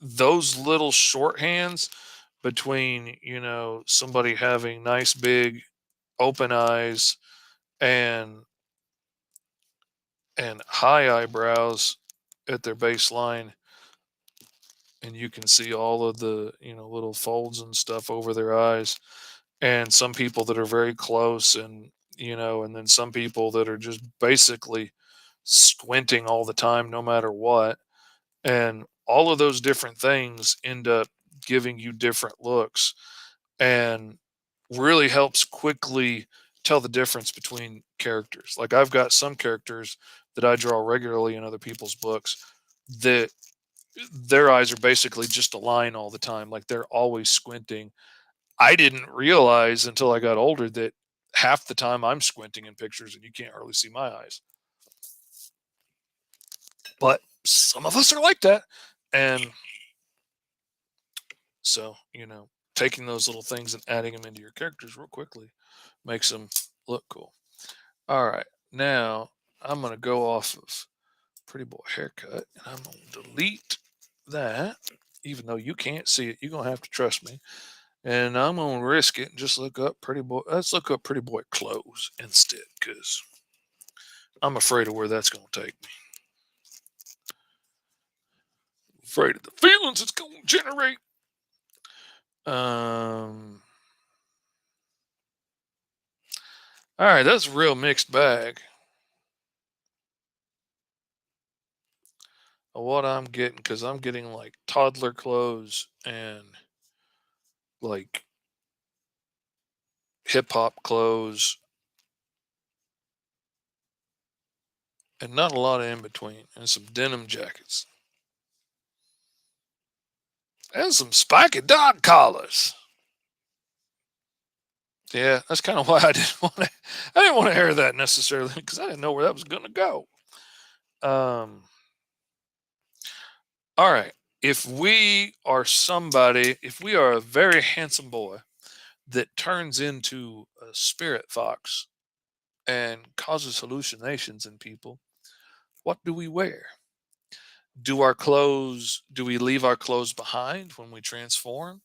those little shorthands between, somebody having nice big open eyes and high eyebrows at their baseline, and you can see all of the little folds and stuff over their eyes, and some people that are very close, and and then some people that are just basically squinting all the time no matter what, and all of those different things end up giving you different looks, and really helps quickly tell the difference between characters. Like I've got some characters that I draw regularly in other people's books that their eyes are basically just a line all the time. Like they're always squinting. I didn't realize until I got older that half the time I'm squinting in pictures and you can't hardly see my eyes. But some of us are like that. And so, taking those little things and adding them into your characters real quickly makes them look cool. All right. Now I'm going to go off of Pretty Boy Haircut and I'm going to delete that. Even though you can't see it, you're going to have to trust me. And I'm going to risk it and just look up Pretty Boy. Let's look up Pretty Boy clothes instead because I'm afraid of where that's going to take me. Afraid of the feelings it's going to generate. All right, that's a real mixed bag of what I'm getting because I'm getting like toddler clothes and like hip hop clothes and not a lot of in between, and some denim jackets and some spiky dog collars. Yeah, that's kind of why I didn't want to hear that necessarily because I didn't know where that was going to go. Um, all right. If we are a very handsome boy that turns into a spirit fox and causes hallucinations in people, what do we wear? Do we leave our clothes behind when we transform?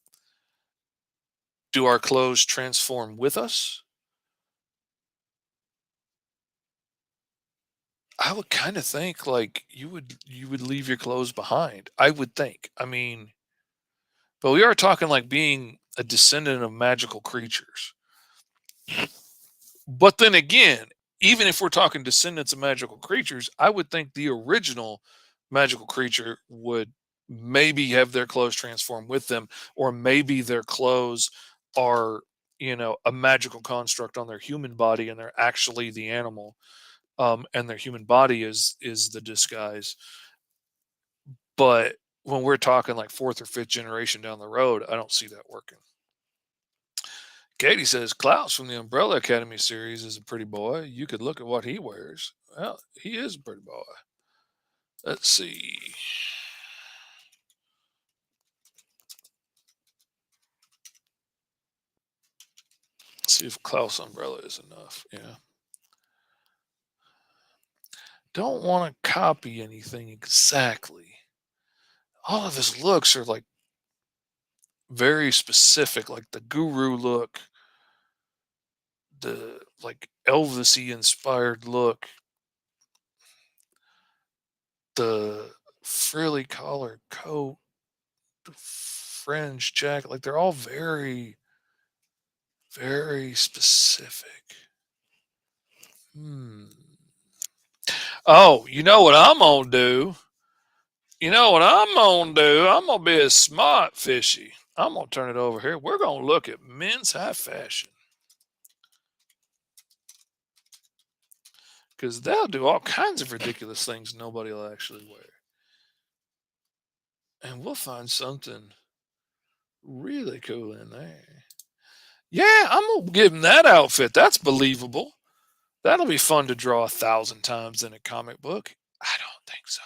Do our clothes transform with us? I would kind of think like you would leave your clothes behind. I would think. I mean, but we are talking like being a descendant of magical creatures. But then again, even if we're talking descendants of magical creatures, I would think the original magical creature would maybe have their clothes transform with them, or maybe their clothes are, a magical construct on their human body and they're actually the animal. And their human body is the disguise. But when we're talking like fourth or fifth generation down the road, I don't see that working. Katie says Klaus from the Umbrella Academy series is a pretty boy. You could look at what he wears. Well, he is a pretty boy. Let's see. Let's see if Klaus Umbrella is enough. Yeah. Don't want to copy anything exactly. All of his looks are like very specific, like the guru look, the like Elvisy inspired look, the frilly collar coat, the fringe jacket. Like they're all very, very specific. Hmm. Oh, you know what I'm gonna do? You know what I'm gonna do? I'm gonna be a smart fishy. I'm gonna turn it over here. We're gonna look at men's high fashion because they'll do all kinds of ridiculous things nobody will actually wear, and we'll find something really cool in there. Yeah, I'm gonna give him that outfit. That's believable. That'll be fun to draw 1,000 times in a comic book. I don't think so.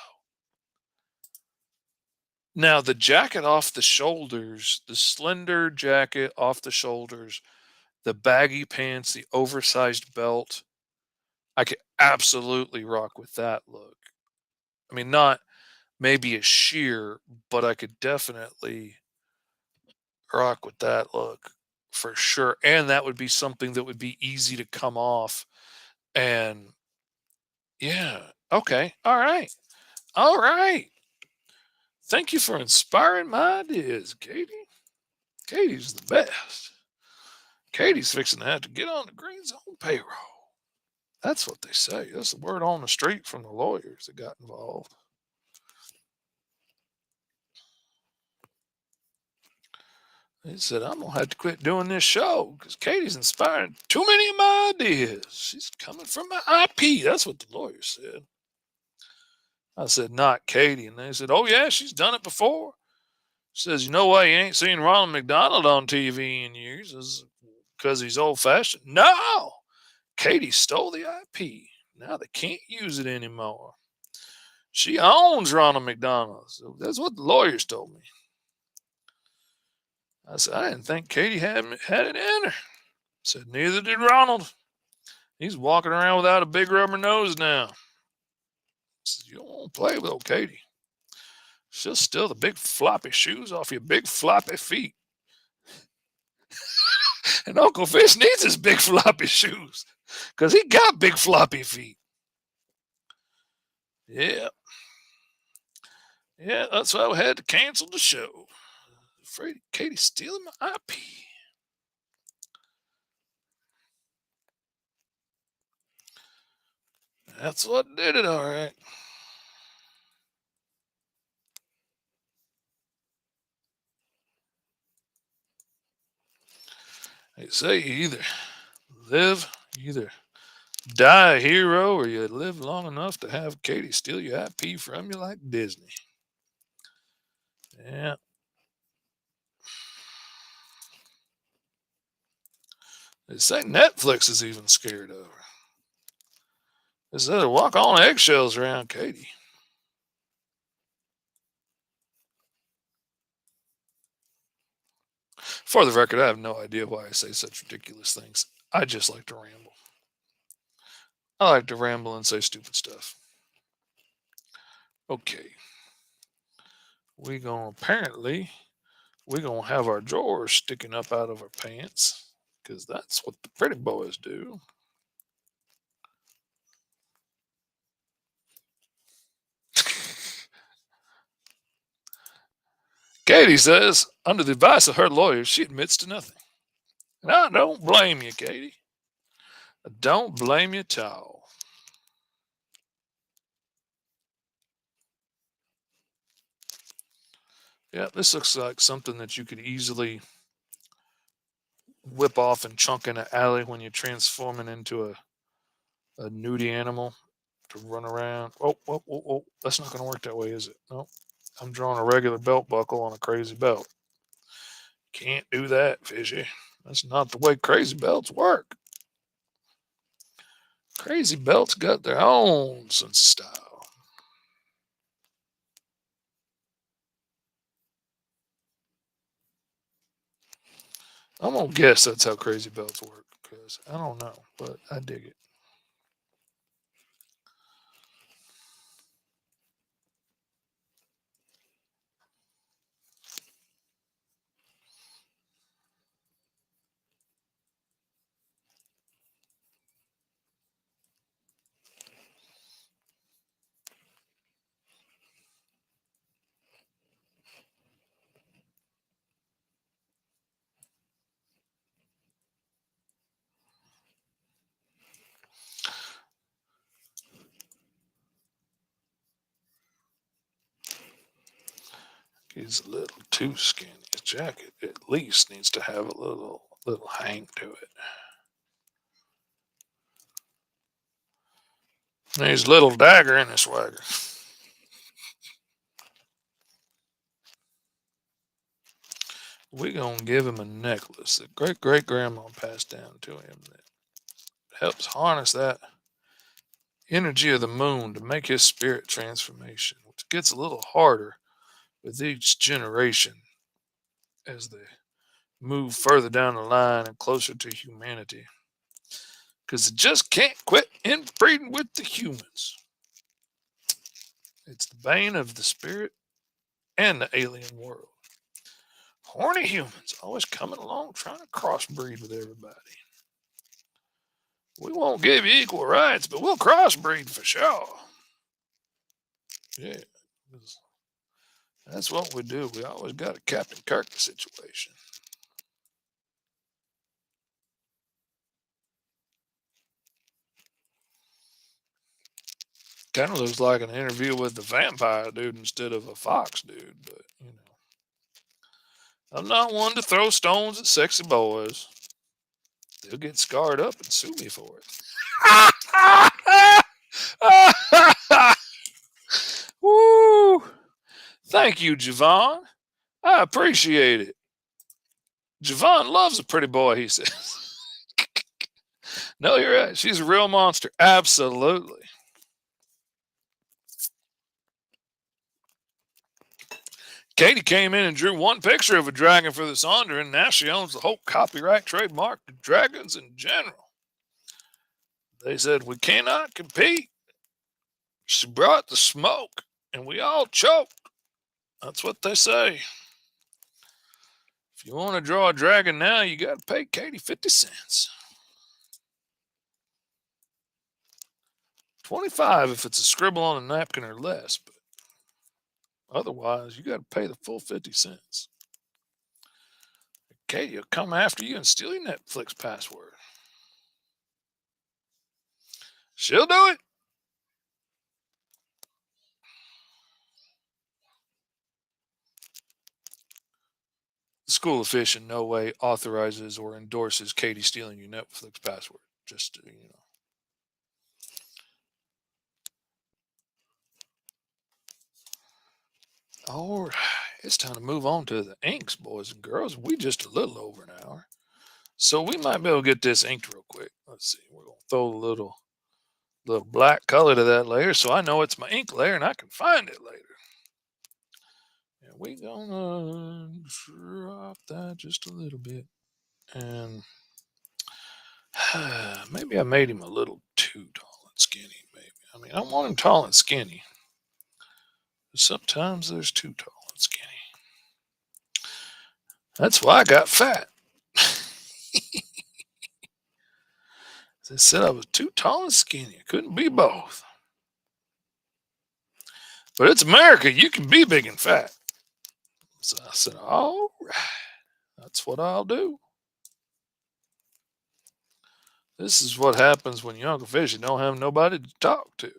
Now, the jacket off the shoulders, the slender jacket off the shoulders, the baggy pants, the oversized belt, I could absolutely rock with that look. I mean, not maybe a sheer, but I could definitely rock with that look for sure. And that would be something that would be easy to come off. And yeah, okay. All right. All right. Thank you for inspiring my ideas, Katie. Katie's the best. Katie's fixing to have to get on the Green Zone payroll. That's what they say. That's the word on the street from the lawyers that got involved. They said, I'm going to have to quit doing this show because Katie's inspiring too many of my ideas. She's coming from my IP. That's what the lawyer said. I said, not Katie. And they said, oh, yeah, she's done it before. She says, you know why you ain't seen Ronald McDonald on TV in years? Is because he's old fashioned. No, Katie stole the IP. Now they can't use it anymore. She owns Ronald McDonald. So that's what the lawyers told me. I said, I didn't think Katie had it in her. Said, neither did Ronald. He's walking around without a big rubber nose now. Said, you don't want to play with old Katie. She'll steal the big floppy shoes off your big floppy feet. And Uncle Fish needs his big floppy shoes because he got big floppy feet. Yeah. Yeah, that's why we had to cancel the show. Afraid Katie's stealing my IP. That's what did it, all right. They say you either die a hero or you live long enough to have Katie steal your IP from you like Disney. Yeah. They say Netflix is even scared of her. They said to walk on eggshells around Katie. For the record, I have no idea why I say such ridiculous things. I just like to ramble. I like to ramble and say stupid stuff. Okay. We're gonna have our drawers sticking up out of our pants because that's what the pretty boys do. Katie says, under the advice of her lawyers, she admits to nothing. And I don't blame you, Katie. I don't blame you at all. Yeah, this looks like something that you could easily whip off and chunk in an alley when you're transforming into a nudie animal to run around. Oh, that's not going to work that way, is it? No, I'm drawing a regular belt buckle on a crazy belt. Can't do that, fishy. That's not the way crazy belts work. Crazy belts got their own sense of style. I'm gonna guess that's how crazy belts work because I don't know, but I dig it. He's a little too skinny. His jacket at least needs to have a little hang to it. He's a little dagger in his swagger. We're gonna give him a necklace that great grandma passed down to him that helps harness that energy of the moon to make his spirit transformation, which gets a little harder with each generation as they move further down the line and closer to humanity. Because it just can't quit inbreeding with the humans. It's the bane of the spirit and the alien world. Horny humans always coming along trying to crossbreed with everybody. We won't give you equal rights, but we'll crossbreed for sure. Yeah, that's what we do. We always got a Captain Kirk situation. Kind of looks like an interview with the vampire dude instead of a fox dude, but I'm not one to throw stones at sexy boys. They'll get scarred up and sue me for it. Woo! Thank you, Javon. I appreciate it. Javon loves a pretty boy, he says. No, you're right. She's a real monster. Absolutely. Katie came in and drew one picture of a dragon for the Sonder, and now she owns the whole copyright trademark to dragons in general. They said, we cannot compete. She brought the smoke, and we all choked. That's what they say. If you want to draw a dragon now, you got to pay Katie 50 cents. 25 if it's a scribble on a napkin or less, but otherwise, you got to pay the full 50 cents. Katie will come after you and steal your Netflix password. She'll do it. The School of Fish in no way authorizes or endorses Katie stealing your Netflix password. Just All right, it's time to move on to the inks, boys and girls. We just a little over an hour, so we might be able to get this inked real quick. Let's see. We're gonna throw a little black color to that layer, so I know it's my ink layer and I can find it later. And we gonna drop that just a little bit, and maybe I made him a little too tall and skinny. Maybe I want him tall and skinny. Sometimes there's too tall and skinny. That's why I got fat. They said I was too tall and skinny. I couldn't be both. But it's America. You can be big and fat. So I said, all right, that's what I'll do. This is what happens when you're Uncle Fish. You don't have nobody to talk to.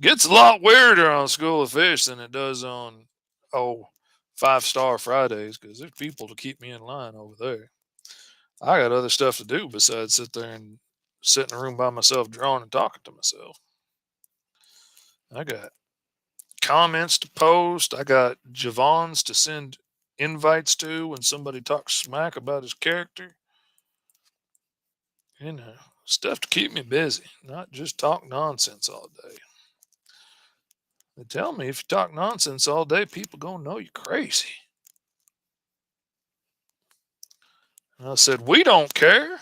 Gets a lot weirder on School of Fish than it does on, 5-Star Fridays, because there's people to keep me in line over there. I got other stuff to do besides sit there and sit in a room by myself drawing and talking to myself. I got comments to post. I got Javons to send invites to when somebody talks smack about his character. Stuff to keep me busy, not just talk nonsense all day. They tell me if you talk nonsense all day, people gonna know you're crazy. And I said, we don't care.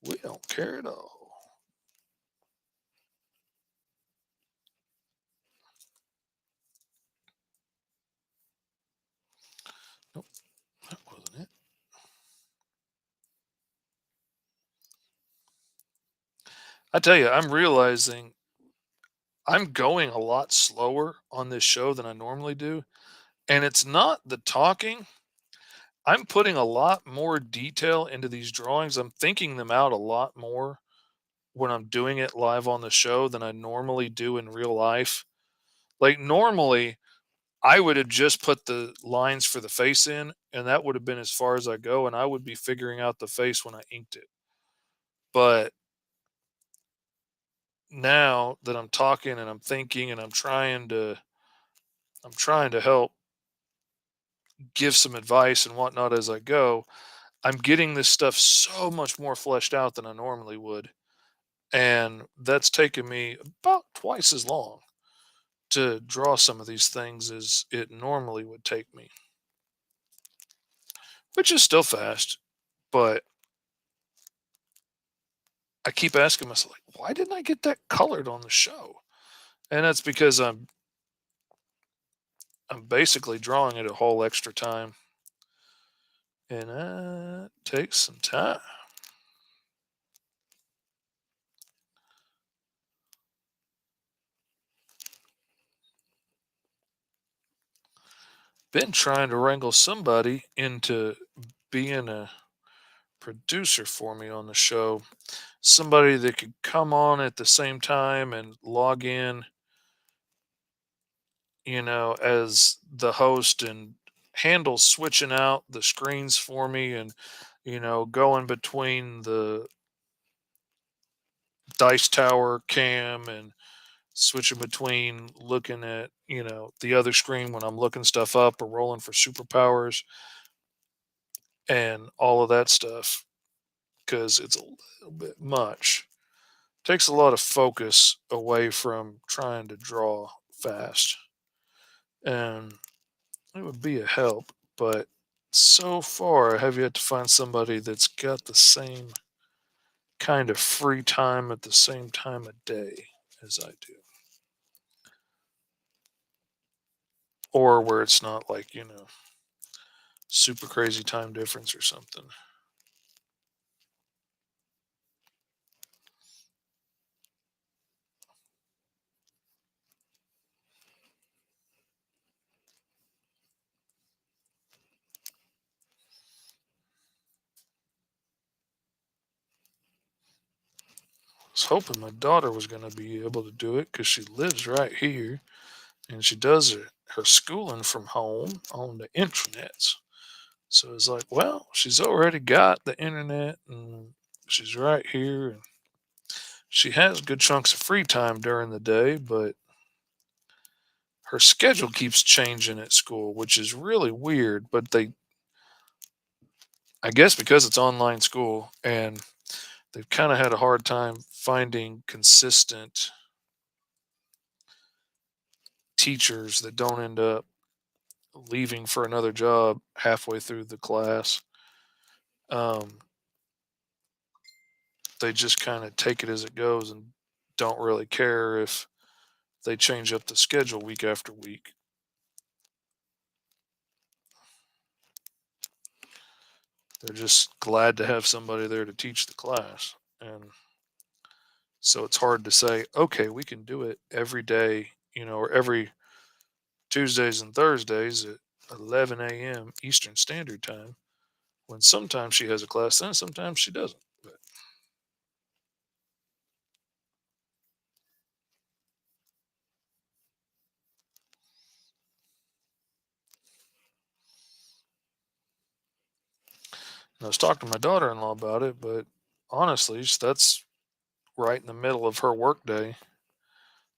We don't care at all. Nope, that wasn't it. I tell you, I'm realizing I'm going a lot slower on this show than I normally do. And it's not the talking. I'm putting a lot more detail into these drawings. I'm thinking them out a lot more when I'm doing it live on the show than I normally do in real life. Like, normally, I would have just put the lines for the face in, and that would have been as far as I go, and I would be figuring out the face when I inked it. But now that I'm talking and I'm thinking and I'm trying to help give some advice and whatnot as I go, I'm getting this stuff so much more fleshed out than I normally would. And that's taken me about twice as long to draw some of these things as it normally would take me, which is still fast. But I keep asking myself, like, why didn't I get that colored on the show? And that's because I'm basically drawing it a whole extra time, and that takes some time. Been trying to wrangle somebody into being a producer for me on the show. Somebody that could come on at the same time and log in, as the host and handle switching out the screens for me and, going between the dice tower cam and switching between looking at, the other screen when I'm looking stuff up or rolling for superpowers and all of that stuff because it's a little bit much. Takes a lot of focus away from trying to draw fast. And it would be a help, but so far I have yet to find somebody that's got the same kind of free time at the same time of day as I do. Or where it's not like, super crazy time difference or something. I was hoping my daughter was going to be able to do it because she lives right here and she does her schooling from home on the intranets. So it's like, well, she's already got the internet and she's right here and she has good chunks of free time during the day, but her schedule keeps changing at school, which is really weird. But I guess because it's online school and they've kind of had a hard time finding consistent teachers that don't end up leaving for another job halfway through the class. Um, they just kind of take it as it goes and don't really care if they change up the schedule week after week. They're just glad to have somebody there to teach the class. And so it's hard to say, okay, we can do it every day, or every Tuesdays and Thursdays at 11 a.m. Eastern Standard Time, when sometimes she has a class then, sometimes she doesn't. But I was talking to my daughter in law about it, but honestly, that's right in the middle of her workday.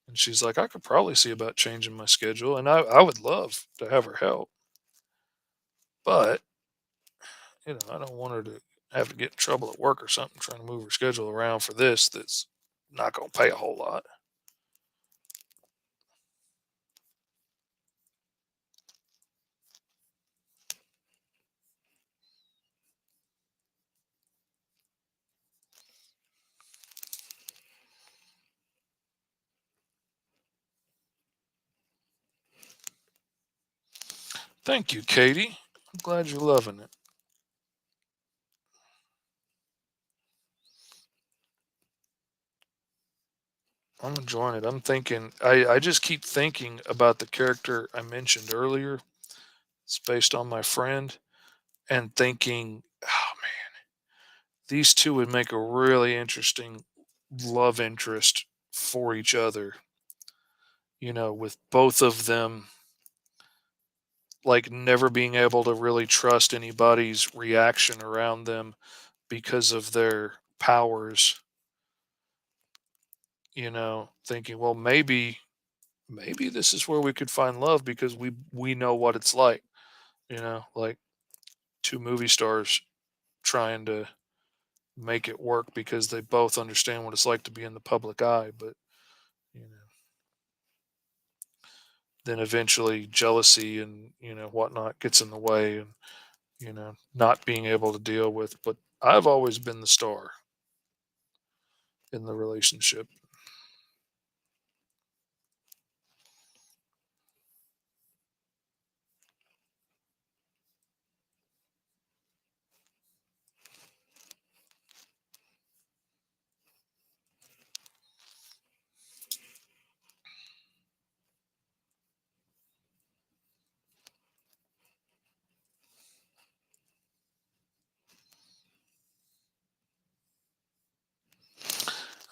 And she's like, I could probably see about changing my schedule. And I would love to have her help. But, I don't want her to have to get in trouble at work or something trying to move her schedule around for this that's not going to pay a whole lot. Thank you, Katie. I'm glad you're loving it. I'm enjoying it. I'm thinking, I just keep thinking about the character I mentioned earlier. It's based on my friend, and thinking, oh man, these two would make a really interesting love interest for each other, with both of them like never being able to really trust anybody's reaction around them because of their powers, thinking, well, maybe this is where we could find love because we know what it's like, like two movie stars trying to make it work because they both understand what it's like to be in the public eye, but you know, then eventually jealousy and whatnot gets in the way, and not being able to deal with. But I've always been the star in the relationship.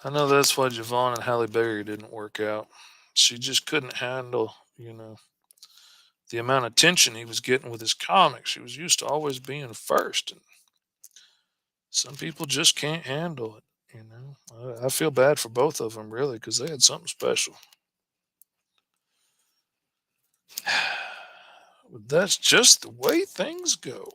I know that's why Javon and Halle Berry didn't work out. She just couldn't handle, the amount of attention he was getting with his comics. She was used to always being first, and some people just can't handle it. I feel bad for both of them, really, because they had something special. But that's just the way things go.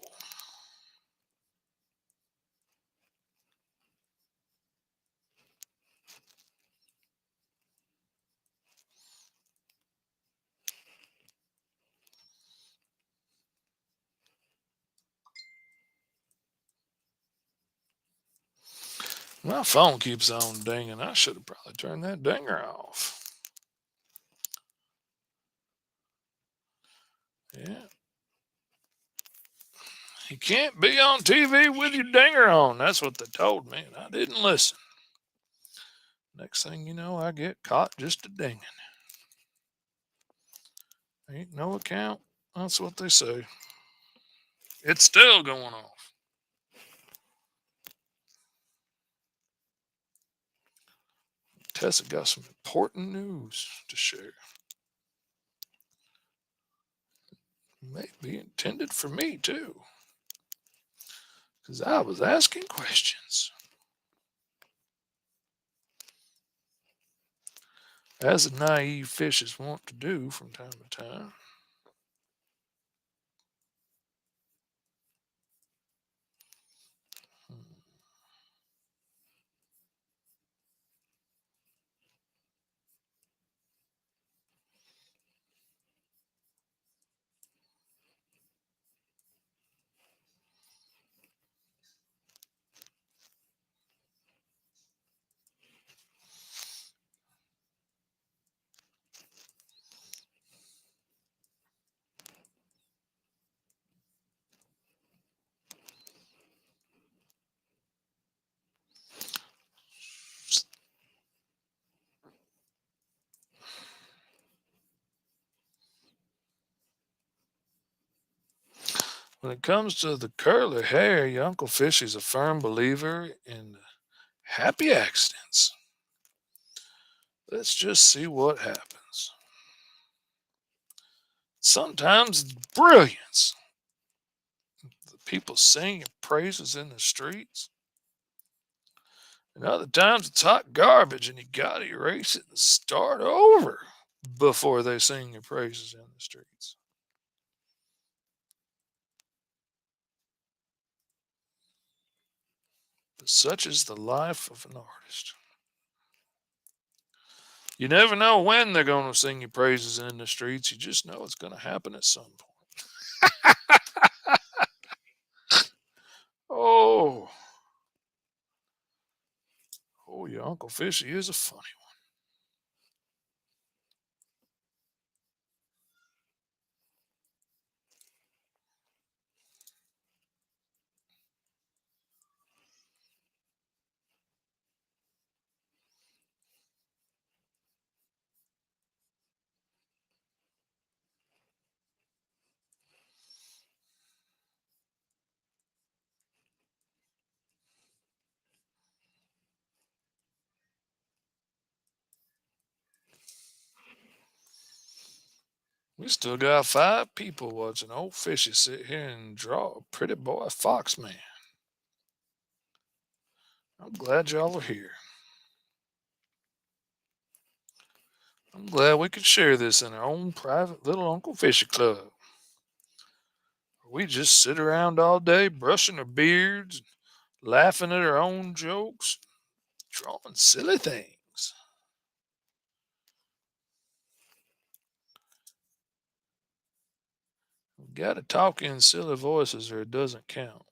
My phone keeps on dinging. I should have probably turned that dinger off. Yeah. You can't be on TV with your dinger on. That's what they told me, and I didn't listen. Next thing you know, I get caught just a dinging. Ain't no account. That's what they say. It's still going off. Tessa got some important news to share. Maybe intended for me, too, because I was asking questions, as the naive fishes want to do from time to time. Hmm. When it comes to the curly hair, your Uncle Fishy's a firm believer in happy accidents. Let's just see what happens. Sometimes it's brilliance. The people sing your praises in the streets. And other times it's hot garbage and you gotta erase it and start over before they sing your praises in the streets. But such is the life of an artist. You never know when they're going to sing your praises in the streets. You just know it's going to happen at some point. Oh, oh, your Uncle Fishy is a funny one. We still got 5 people watching old Fishy sit here and draw a pretty boy fox man. I'm glad y'all are here. I'm glad we could share this in our own private little Uncle Fishy club. We just sit around all day brushing our beards, laughing at our own jokes, drawing silly things. We gotta talk in silly voices or it doesn't count.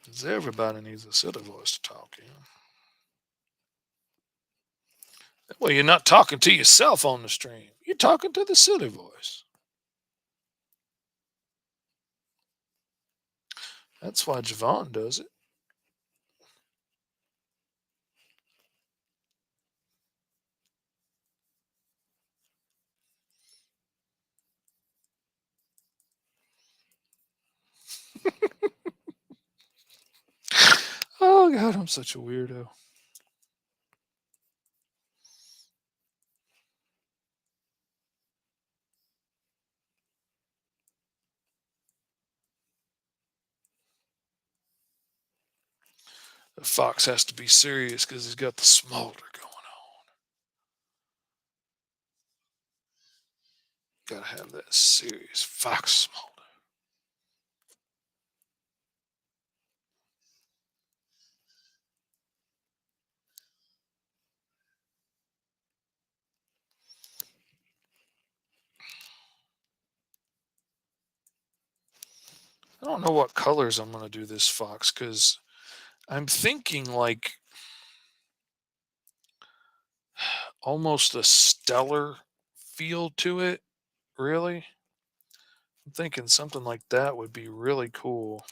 'Cause everybody needs a silly voice to talk in. That way you're not talking to yourself on the stream. You're talking to the silly voice. That's why Javon does it. Oh God, I'm such a weirdo. The fox has to be serious because he's got the smolder going on. Gotta have that serious fox smolder. I don't know what colors I'm gonna do this fox because I'm thinking like almost a stellar feel to it. Really, I'm thinking something like that would be really cool.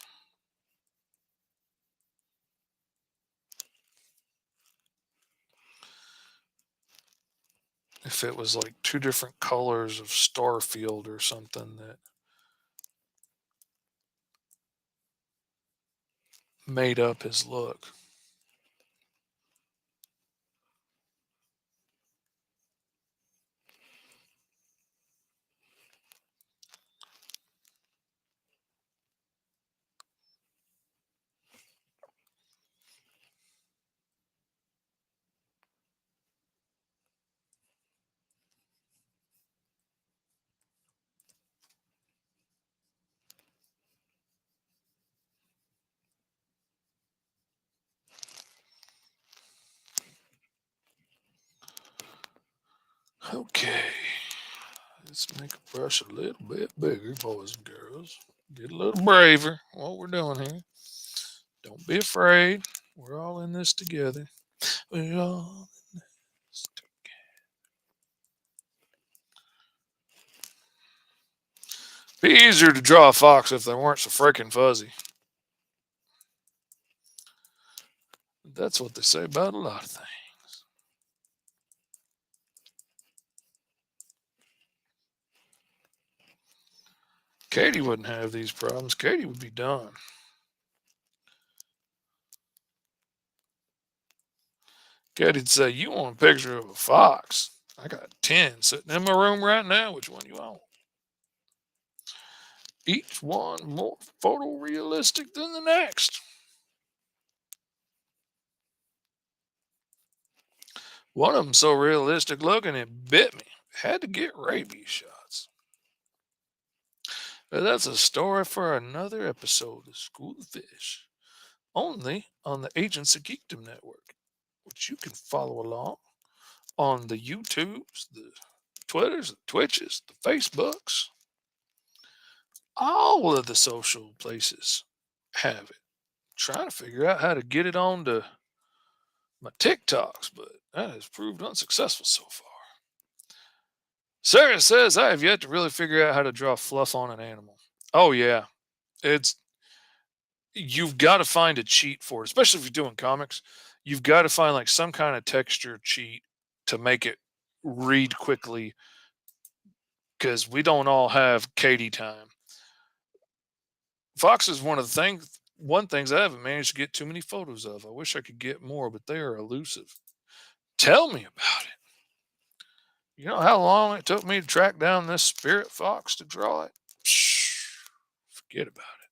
If it was like 2 different colors of Starfield or something that made up his look. Okay, let's make a brush a little bit bigger, boys and girls. Get a little braver. What we're doing here. Don't be afraid. We're all in this together. We're all in this together. Be easier to draw a fox if they weren't so freaking fuzzy. That's what they say about a lot of things. Katie wouldn't have these problems. Katie would be done. Katie'd say, "You want a picture of a fox? I got 10 sitting in my room right now. Which one you want?" Each one more photorealistic than the next. One of them so realistic looking it bit me. Had to get rabies shots. But that's a story for another episode of School of Fish, only on the Agents of Geekdom Network, which you can follow along on the YouTubes, the Twitters, the Twitches, the Facebooks. All of the social places have it. Trying to figure out how to get it onto my TikToks, but that has proved unsuccessful so far. Sarah says I have yet to really figure out how to draw fluff on an animal. Oh yeah, it's you've got to find a cheat for it, especially if you're doing comics. You've got to find like some kind of texture cheat to make it read quickly because we don't all have Katie time. Fox is one of the things one things I haven't managed to get too many photos of. I wish I could get more, but they are elusive. Tell me about it. You know how long it took me to track down this spirit fox to draw it? Psh, forget about it.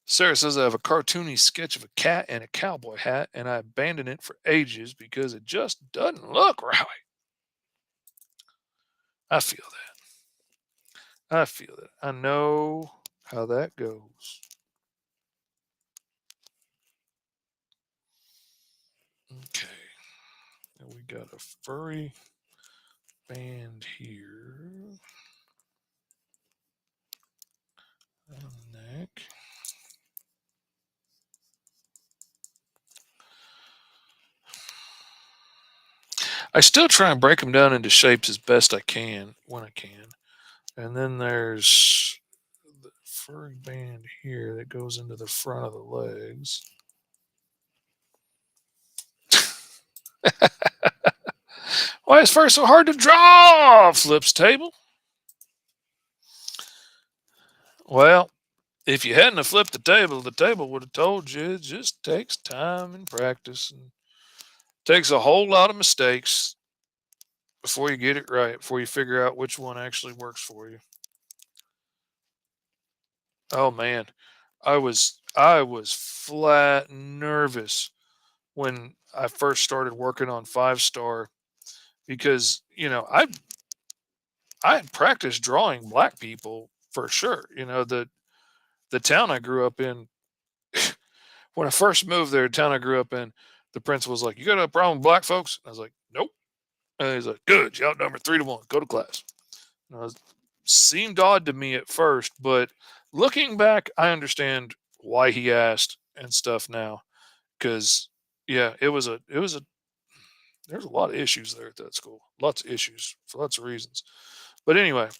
Sarah says I have a cartoony sketch of a cat and a cowboy hat, and I abandoned it for ages because it just doesn't look right. I feel that. I feel that. I know how that goes. Okay. Now we got a furry band here. Neck. I still try and break them down into shapes as best I can when I can. And then there's the furry band here that goes into the front of the legs. Why is fur so hard to draw? Flips table. Well, if you hadn't have flipped the table would have told you it just takes time and practice and takes a whole lot of mistakes before you get it right, before you figure out which one actually works for you. Oh man, I was flat nervous when I first started working on Five Star because I had practiced drawing black people for sure. The town I grew up in when I first moved there, the town I grew up in, the principal was like, "You got a problem with black folks?" I was like, "Nope." And he's like, "Good, you outnumbered 3-1. Go to class." And I was, seemed odd to me at first, but looking back, I understand why he asked and stuff now. Because yeah, it was a there's a lot of issues there at that school. Lots of issues for lots of reasons. But anyway,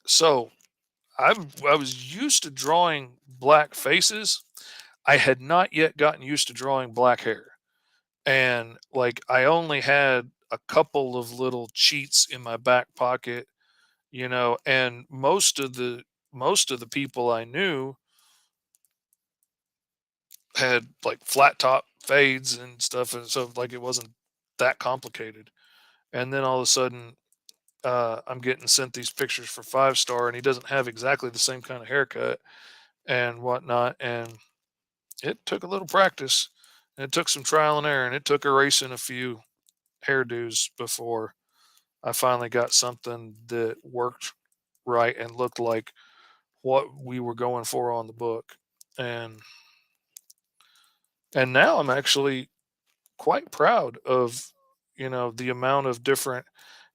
so I was used to drawing black faces. I had not yet gotten used to drawing black hair. And like I only had a couple of little cheats in my back pocket, and most of the people I knew had like flat top fades and stuff, and so like it wasn't that complicated. And then all of a sudden, I'm getting sent these pictures for Five Star, and he doesn't have exactly the same kind of haircut and whatnot. And it took a little practice, and it took some trial and error, and it took erasing a few hairdos before I finally got something that worked right and looked like what we were going for on the book. And and now I'm actually quite proud of the amount of different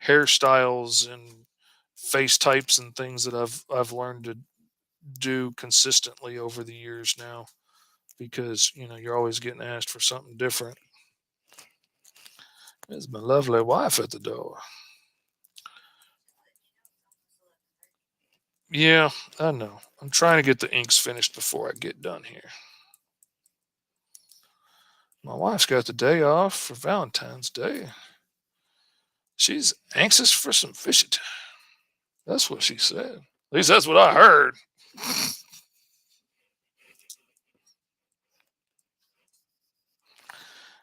hairstyles and face types and things that I've learned to do consistently over the years now because you're always getting asked for something different. There's my lovely wife at the door. Yeah, I know. I'm trying to get the inks finished before I get done here. My wife's got the day off for Valentine's Day. She's anxious for some fishing time. That's what she said. At least that's what I heard.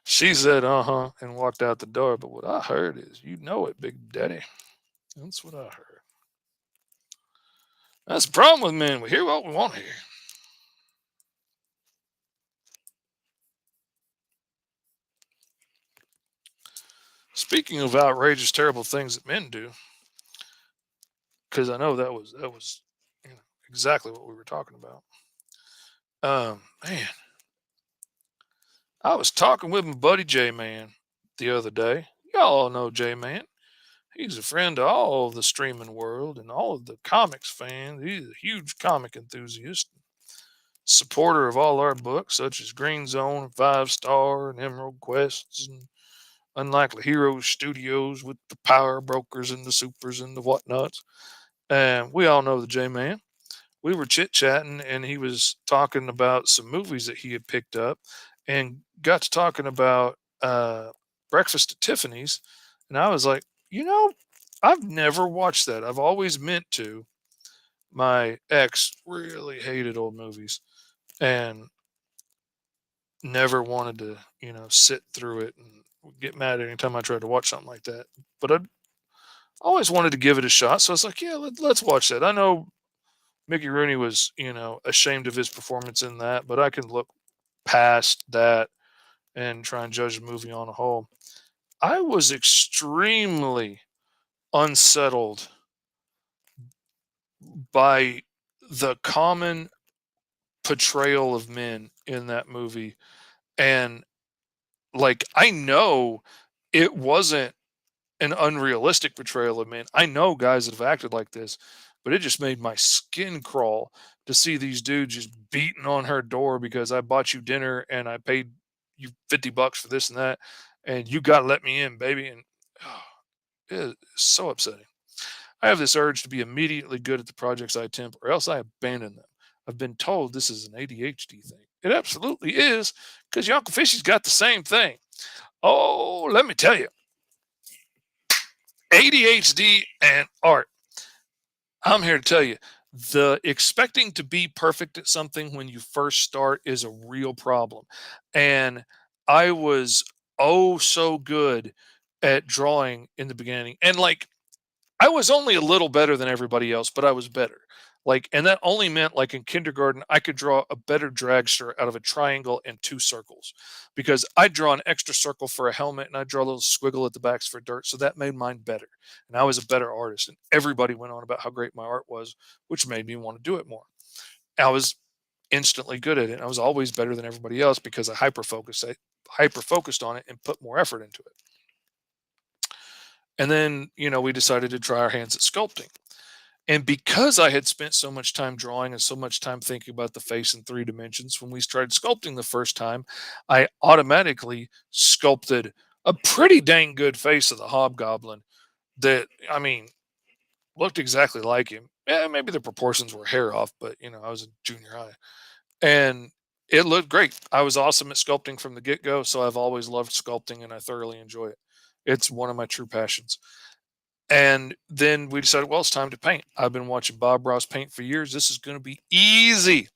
She said, "Uh huh," and walked out the door. But what I heard is, "You know it, Big Daddy." That's what I heard. That's the problem with men. We hear what we want to hear. Speaking of outrageous, terrible things that men do, because I know that was exactly what we were talking about. Man, I was talking with my buddy J Man the other day. Y'all all know J Man. He's a friend to all of the streaming world and all of the comics fans. He's a huge comic enthusiast, supporter of all our books, such as Green Zone, and Five Star, and Emerald Quests, and Unlikely Heroes Studios with the Power Brokers and the Supers and the whatnots. And we all know the J Man. We were chit chatting, and he was talking about some movies that he had picked up, and got to talking about Breakfast at Tiffany's, and I was like, I've never watched that. I've always meant to, My ex really hated old movies and never wanted to, sit through it and get mad anytime I tried to watch something like that. But I always wanted to give it a shot. So I was like, yeah, let's watch that. I know Mickey Rooney was, ashamed of his performance in that, but I can look past that and try and judge the movie on a whole. I was extremely unsettled by the common portrayal of men in that movie. And like, I know it wasn't an unrealistic portrayal of men. I know guys that have acted like this, but it just made my skin crawl to see these dudes just beating on her door because I bought you dinner and I paid you $50 for this and that, and you got to let me in, baby. And oh, it is so upsetting. I have this urge to be immediately good at the projects I attempt, or else I abandon them. I've been told this is an ADHD thing. It absolutely is, because your Uncle Fishy's got the same thing. Oh, let me tell you, ADHD and art. I'm here to tell you, the expecting to be perfect at something when you first start is a real problem. And I was oh so good at drawing in the beginning. And like, I was only a little better than everybody else, but I was better. Like, and that only meant like in kindergarten, I could draw a better dragster out of a triangle and two circles because I'd draw an extra circle for a helmet and I'd draw a little squiggle at the backs for dirt. So that made mine better. And I was a better artist. And everybody went on about how great my art was, which made me want to do it more. I was instantly good at it. I was always better than everybody else because I hyper focused on it and put more effort into it. And then, we decided to try our hands at sculpting. And because I had spent so much time drawing and so much time thinking about the face in 3 dimensions, when we started sculpting the first time, I automatically sculpted a pretty dang good face of the hobgoblin that, I mean, looked exactly like him. Yeah, maybe the proportions were hair off, but I was in junior high. And it looked great. I was awesome at sculpting from the get-go, so I've always loved sculpting and I thoroughly enjoy it. It's one of my true passions. And then we decided, well, it's time to paint. I've been watching Bob Ross paint for years. This is going to be easy.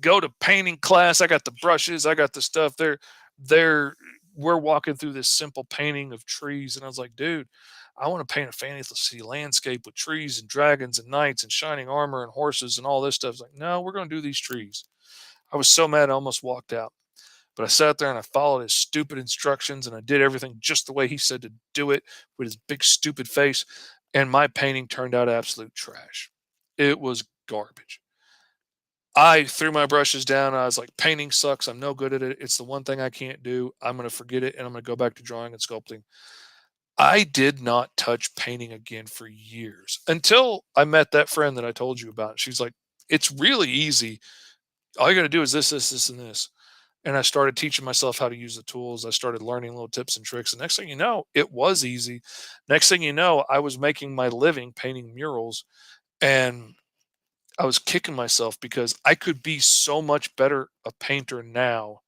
Go to painting class. I got the brushes. I got the stuff. There. We're walking through this simple painting of trees, and I was like, dude, I want to paint a fantasy landscape with trees and dragons and knights and shining armor and horses and all this stuff. It's like, no, we're going to do these trees. I was so mad, I almost walked out. But I sat there and I followed his stupid instructions and I did everything just the way he said to do it with his big stupid face. And my painting turned out absolute trash. It was garbage. I threw my brushes down. I was like, painting sucks. I'm no good at it. It's the one thing I can't do. I'm going to forget it and I'm going to go back to drawing and sculpting. I did not touch painting again for years until I met that friend that I told you about. She's like, it's really easy. All you got to do is this, and this. And I started teaching myself how to use the tools. I started learning little tips and tricks. And next thing you know, it was easy. Next thing you know, I was making my living painting murals and I was kicking myself because I could be so much better a painter now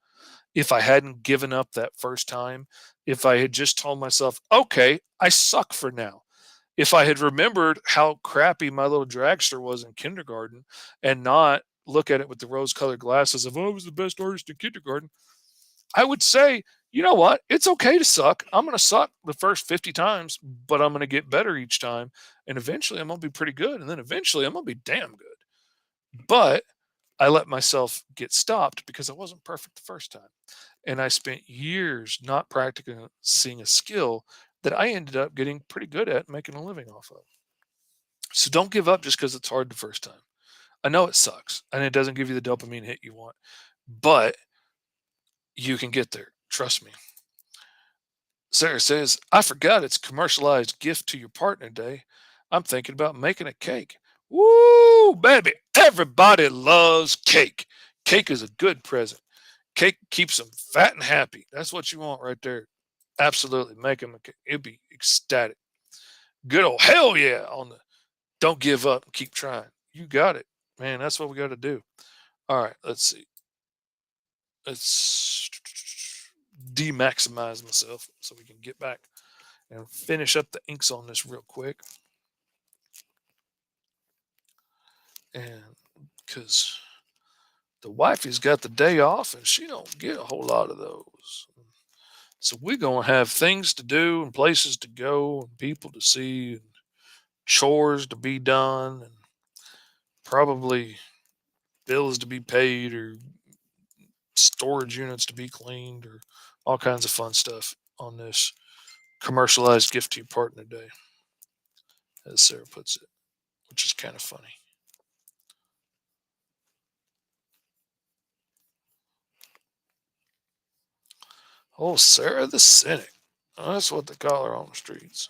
if I hadn't given up that first time. If I had just told myself, okay, I suck for now. If I had remembered how crappy my little dragster was in kindergarten and not look at it with the rose colored glasses of, oh, I was the best artist in kindergarten, I would say, you know what? It's okay to suck. I'm going to suck the first 50 times, but I'm going to get better each time. And eventually I'm going to be pretty good. And then eventually I'm going to be damn good. But I let myself get stopped because I wasn't perfect the first time. And I spent years not practicing a skill that I ended up getting pretty good at making a living off of. So don't give up just because it's hard the first time. I know it sucks and it doesn't give you the dopamine hit you want, but you can get there. Trust me. Sarah says, I forgot it's commercialized gift to your partner day. I'm thinking about making a cake. Woo, baby. Everybody loves cake. Cake is a good present. Cake keeps them fat and happy. That's what you want right there. Absolutely. Make them a cake. It'd be ecstatic. Good old hell yeah on the don't give up and keep trying. You got it. Man, that's what we got to do. All right, let's see. Let's demaximize myself so we can get back and finish up the inks on this real quick. and because the wifey's got the day off and she don't get a whole lot of those. So we're gonna have things to do and places to go and people to see and chores to be done and probably bills to be paid or storage units to be cleaned or all kinds of fun stuff on this commercialized gift to your partner day, as Sarah puts it, which is kind of funny. Oh, Sarah the Cynic. Oh, that's what they call her on the streets.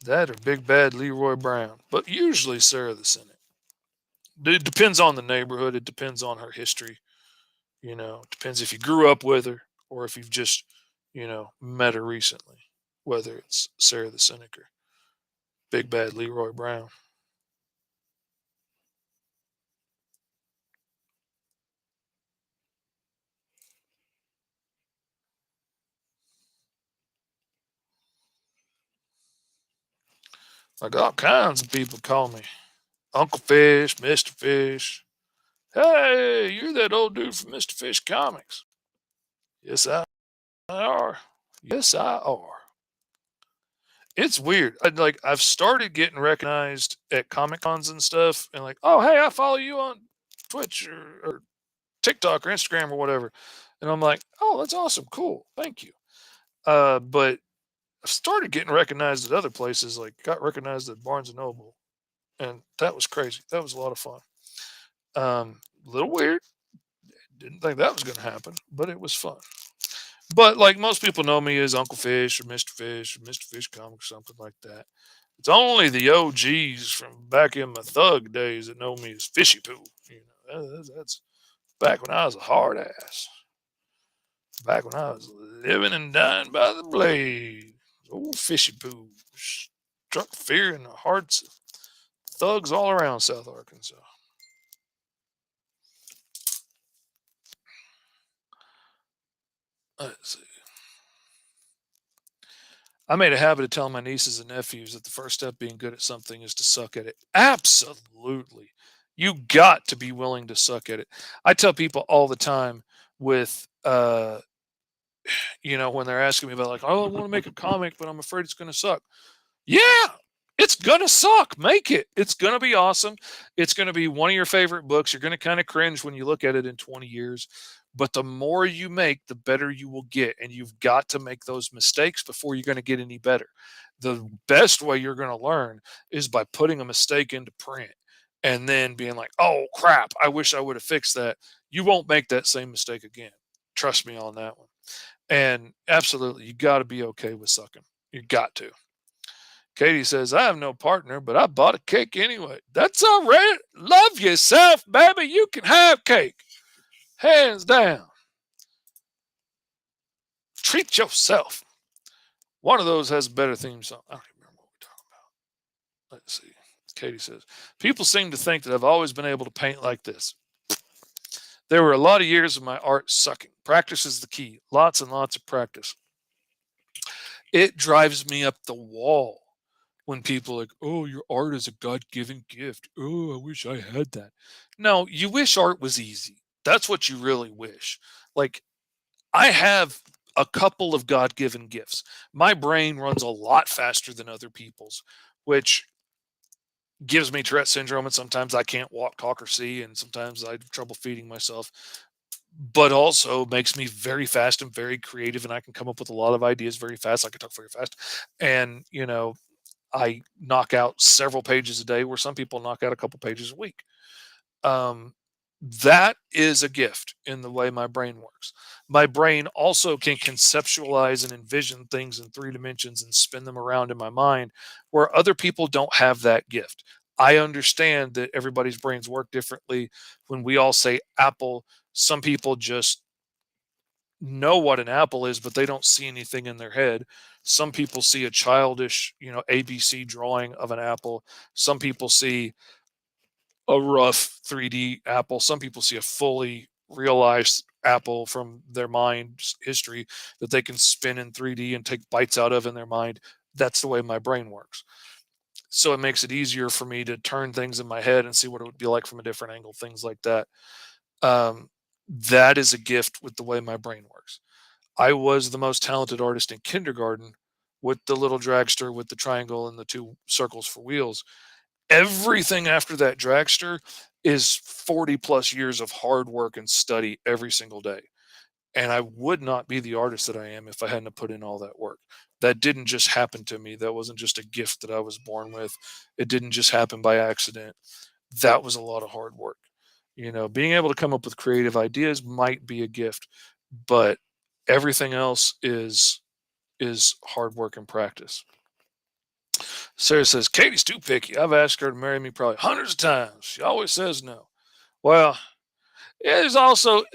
That or Big Bad Leroy Brown, but usually Sarah the Cynic. It depends on the neighborhood. It depends on her history. It depends if you grew up with her or if you've just, met her recently, whether it's Sarah the Cynic or Big Bad Leroy Brown. Like all kinds of people call me Uncle Fish, Mr. Fish. Hey, you're that old dude from Mr. Fish Comics. Yes, I are. Yes, I are. It's weird. I've started getting recognized at Comic Cons and stuff, and like, oh hey, I follow you on Twitch or TikTok or Instagram or whatever, and I'm like, oh, that's awesome, cool, thank you. But I started getting recognized at other places, like got recognized at Barnes and Noble, and that was crazy. That was a lot of fun. A little weird. Didn't think that was going to happen, but it was fun. But like most people know me as Uncle Fish or Mr. Fish Comics, something like that. It's only the OGs from back in my thug days that know me as Fishy Poo. That's back when I was a hard ass. Back when I was living and dying by the blade. Old Fishy Poo struck fear in the hearts of thugs all around South Arkansas. Let's see. I made a habit of telling my nieces and nephews that the first step being good at something is to suck at it. Absolutely. You got to be willing to suck at it. I tell people all the time with when they're asking me about like, oh, I want to make a comic, but I'm afraid it's gonna suck. Yeah, it's gonna suck. Make it. It's gonna be awesome. It's gonna be one of your favorite books. You're gonna kind of cringe when you look at it in 20 years. But the more you make, the better you will get. And you've got to make those mistakes before you're going to get any better. The best way you're going to learn is by putting a mistake into print and then being like, oh crap, I wish I would have fixed that. You won't make that same mistake again. Trust me on that one. And absolutely, you got to be okay with sucking. You got to. Katie says, I have no partner, but I bought a cake anyway. That's all right. Love yourself, baby. You can have cake. Hands down. Treat yourself. One of those has a better theme song. I don't even remember what we're talking about. Let's see. Katie says, people seem to think that I've always been able to paint like this. There were a lot of years of my art sucking. Practice is the key. Lots and lots of practice. It drives me up the wall when people are like, oh, your art is a God given gift. Oh, I wish I had that. No, you wish art was easy. That's what you really wish. Like, I have a couple of God given gifts. My brain runs a lot faster than other people's, which gives me Tourette syndrome. And sometimes I can't walk, talk, or see. And sometimes I have trouble feeding myself, but also makes me very fast and very creative. And I can come up with a lot of ideas very fast. I can talk very fast. And, I knock out several pages a day where some people knock out a couple pages a week. Um, that is a gift in the way my brain works. My brain also can conceptualize and envision things in 3 dimensions and spin them around in my mind where other people don't have that gift. I understand that everybody's brains work differently. When we all say apple, some people just know what an apple is, but they don't see anything in their head. Some people see a childish, ABC drawing of an apple. Some people see a rough 3D apple. Some people see a fully realized apple from their mind's history that they can spin in 3D and take bites out of in their mind. That's the way my brain works. So it makes it easier for me to turn things in my head and see what it would be like from a different angle, things like that. Um, that is a gift with the way my brain works. I was the most talented artist in kindergarten with the little dragster with the triangle and the two circles for wheels. Everything after that dragster is 40 plus years of hard work and study every single day. And I would not be the artist that I am if I hadn't have put in all that work. That didn't just happen to me. That wasn't just a gift that I was born with. It didn't just happen by accident. That was a lot of hard work. Being able to come up with creative ideas might be a gift, but everything else is hard work and practice. Sarah says, Katie's too picky. I've asked her to marry me probably hundreds of times. She always says no. Well, yeah,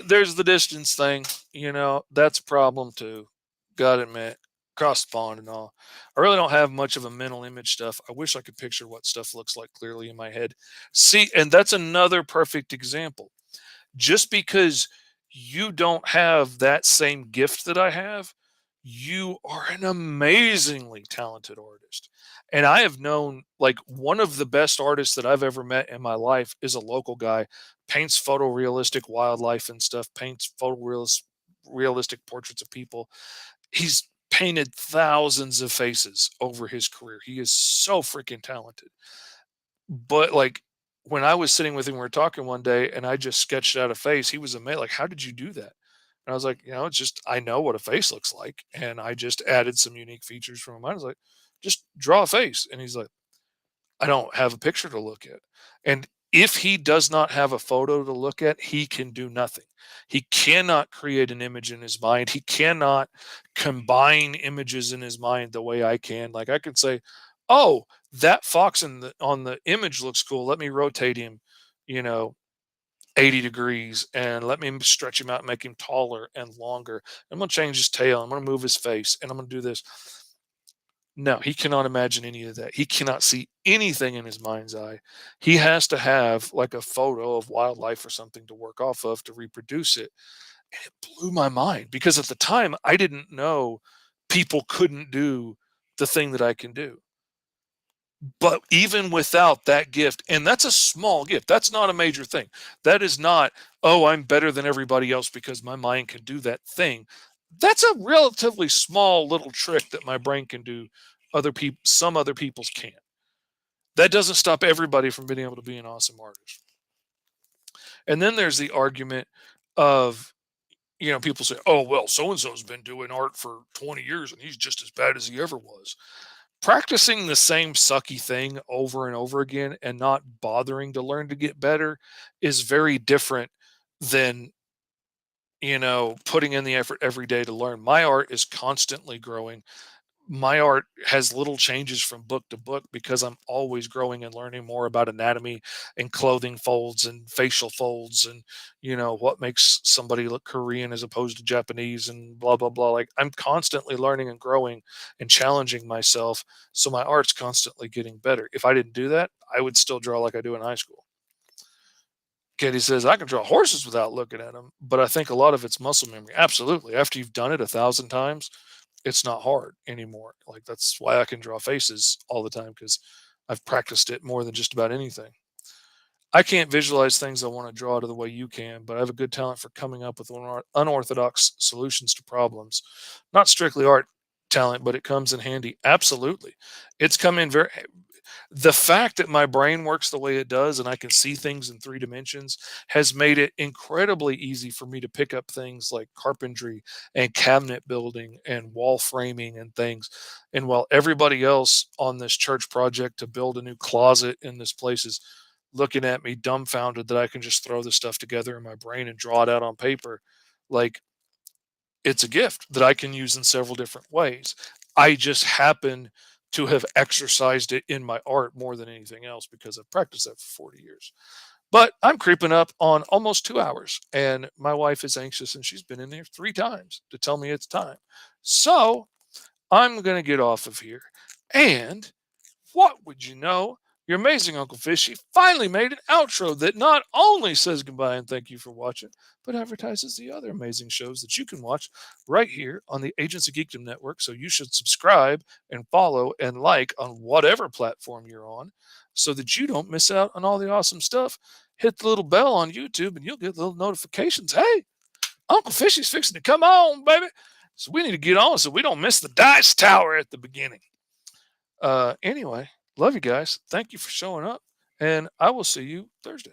there's the distance thing. That's a problem too. Gotta admit, across the pond and all. I really don't have much of a mental image stuff. I wish I could picture what stuff looks like clearly in my head. See, and that's another perfect example. Just because you don't have that same gift that I have, you are an amazingly talented artist. And I have known, like, one of the best artists that I've ever met in my life is a local guy, paints photorealistic wildlife and stuff, paints realistic portraits of people. He's painted thousands of faces over his career. He is so freaking talented. But, like, when I was sitting with him, we were talking one day, and I just sketched out a face, he was amazed, like, "How did you do that?" And I was like, it's just I know what a face looks like, and I just added some unique features from mine." I was like, "Just draw a face." And he's like, "I don't have a picture to look at." And if he does not have a photo to look at, he can do nothing. He cannot create an image in his mind. He cannot combine images in his mind the way I can. Like, I can say, "Oh, that fox on the image looks cool. Let me rotate him, you know, 80 degrees, and let me stretch him out and make him taller and longer. I'm going to change his tail. I'm going to move his face, and I'm going to do this." No, he cannot imagine any of that. He cannot see anything in his mind's eye. He has to have like a photo of wildlife or something to work off of to reproduce it. And it blew my mind because at the time I didn't know people couldn't do the thing that I can do. But even without that gift, and that's a small gift, that's not a major thing. That is not, oh, I'm better than everybody else because my mind can do that thing. That's a relatively small little trick that my brain can do. Some other people's can't. That doesn't stop everybody from being able to be an awesome artist. And then there's the argument of, people say, oh, well, so and so's been doing art for 20 years and he's just as bad as he ever was. Practicing the same sucky thing over and over again and not bothering to learn to get better is very different than, putting in the effort every day to learn. My art is constantly growing. My art has little changes from book to book because I'm always growing and learning more about anatomy and clothing folds and facial folds and what makes somebody look Korean as opposed to Japanese and blah blah blah. Like, I'm constantly learning and growing and challenging myself, so my art's constantly getting better. If I didn't do that, I would still draw like I do in high school. Katie says, I can draw horses without looking at them, but I think a lot of it's muscle memory. Absolutely. After you've done it 1,000 times, it's not hard anymore. Like, that's why I can draw faces all the time because I've practiced it more than just about anything. I can't visualize things I want to draw to the way you can, but I have a good talent for coming up with unorthodox solutions to problems. Not strictly art talent, but it comes in handy. Absolutely. It's come in very The fact that my brain works the way it does and I can see things in 3 dimensions has made it incredibly easy for me to pick up things like carpentry and cabinet building and wall framing and things. And while everybody else on this church project to build a new closet in this place is looking at me dumbfounded that I can just throw this stuff together in my brain and draw it out on paper, like, it's a gift that I can use in several different ways. I just happen to have exercised it in my art more than anything else because I've practiced that for 40 years. But I'm creeping up on almost 2 hours, and my wife is anxious, and she's been in there 3 times to tell me it's time. So I'm going to get off of here. And what would you know? Your amazing Uncle Fishy finally made an outro that not only says goodbye and thank you for watching, but advertises the other amazing shows that you can watch right here on the Agents of Geekdom Network. So you should subscribe and follow and like on whatever platform you're on so that you don't miss out on all the awesome stuff. Hit the little bell on YouTube and you'll get little notifications. Hey, Uncle Fishy's fixing to come on, baby. So we need to get on so we don't miss the dice tower at the beginning. Anyway, love you guys. Thank you for showing up. And I will see you Thursday.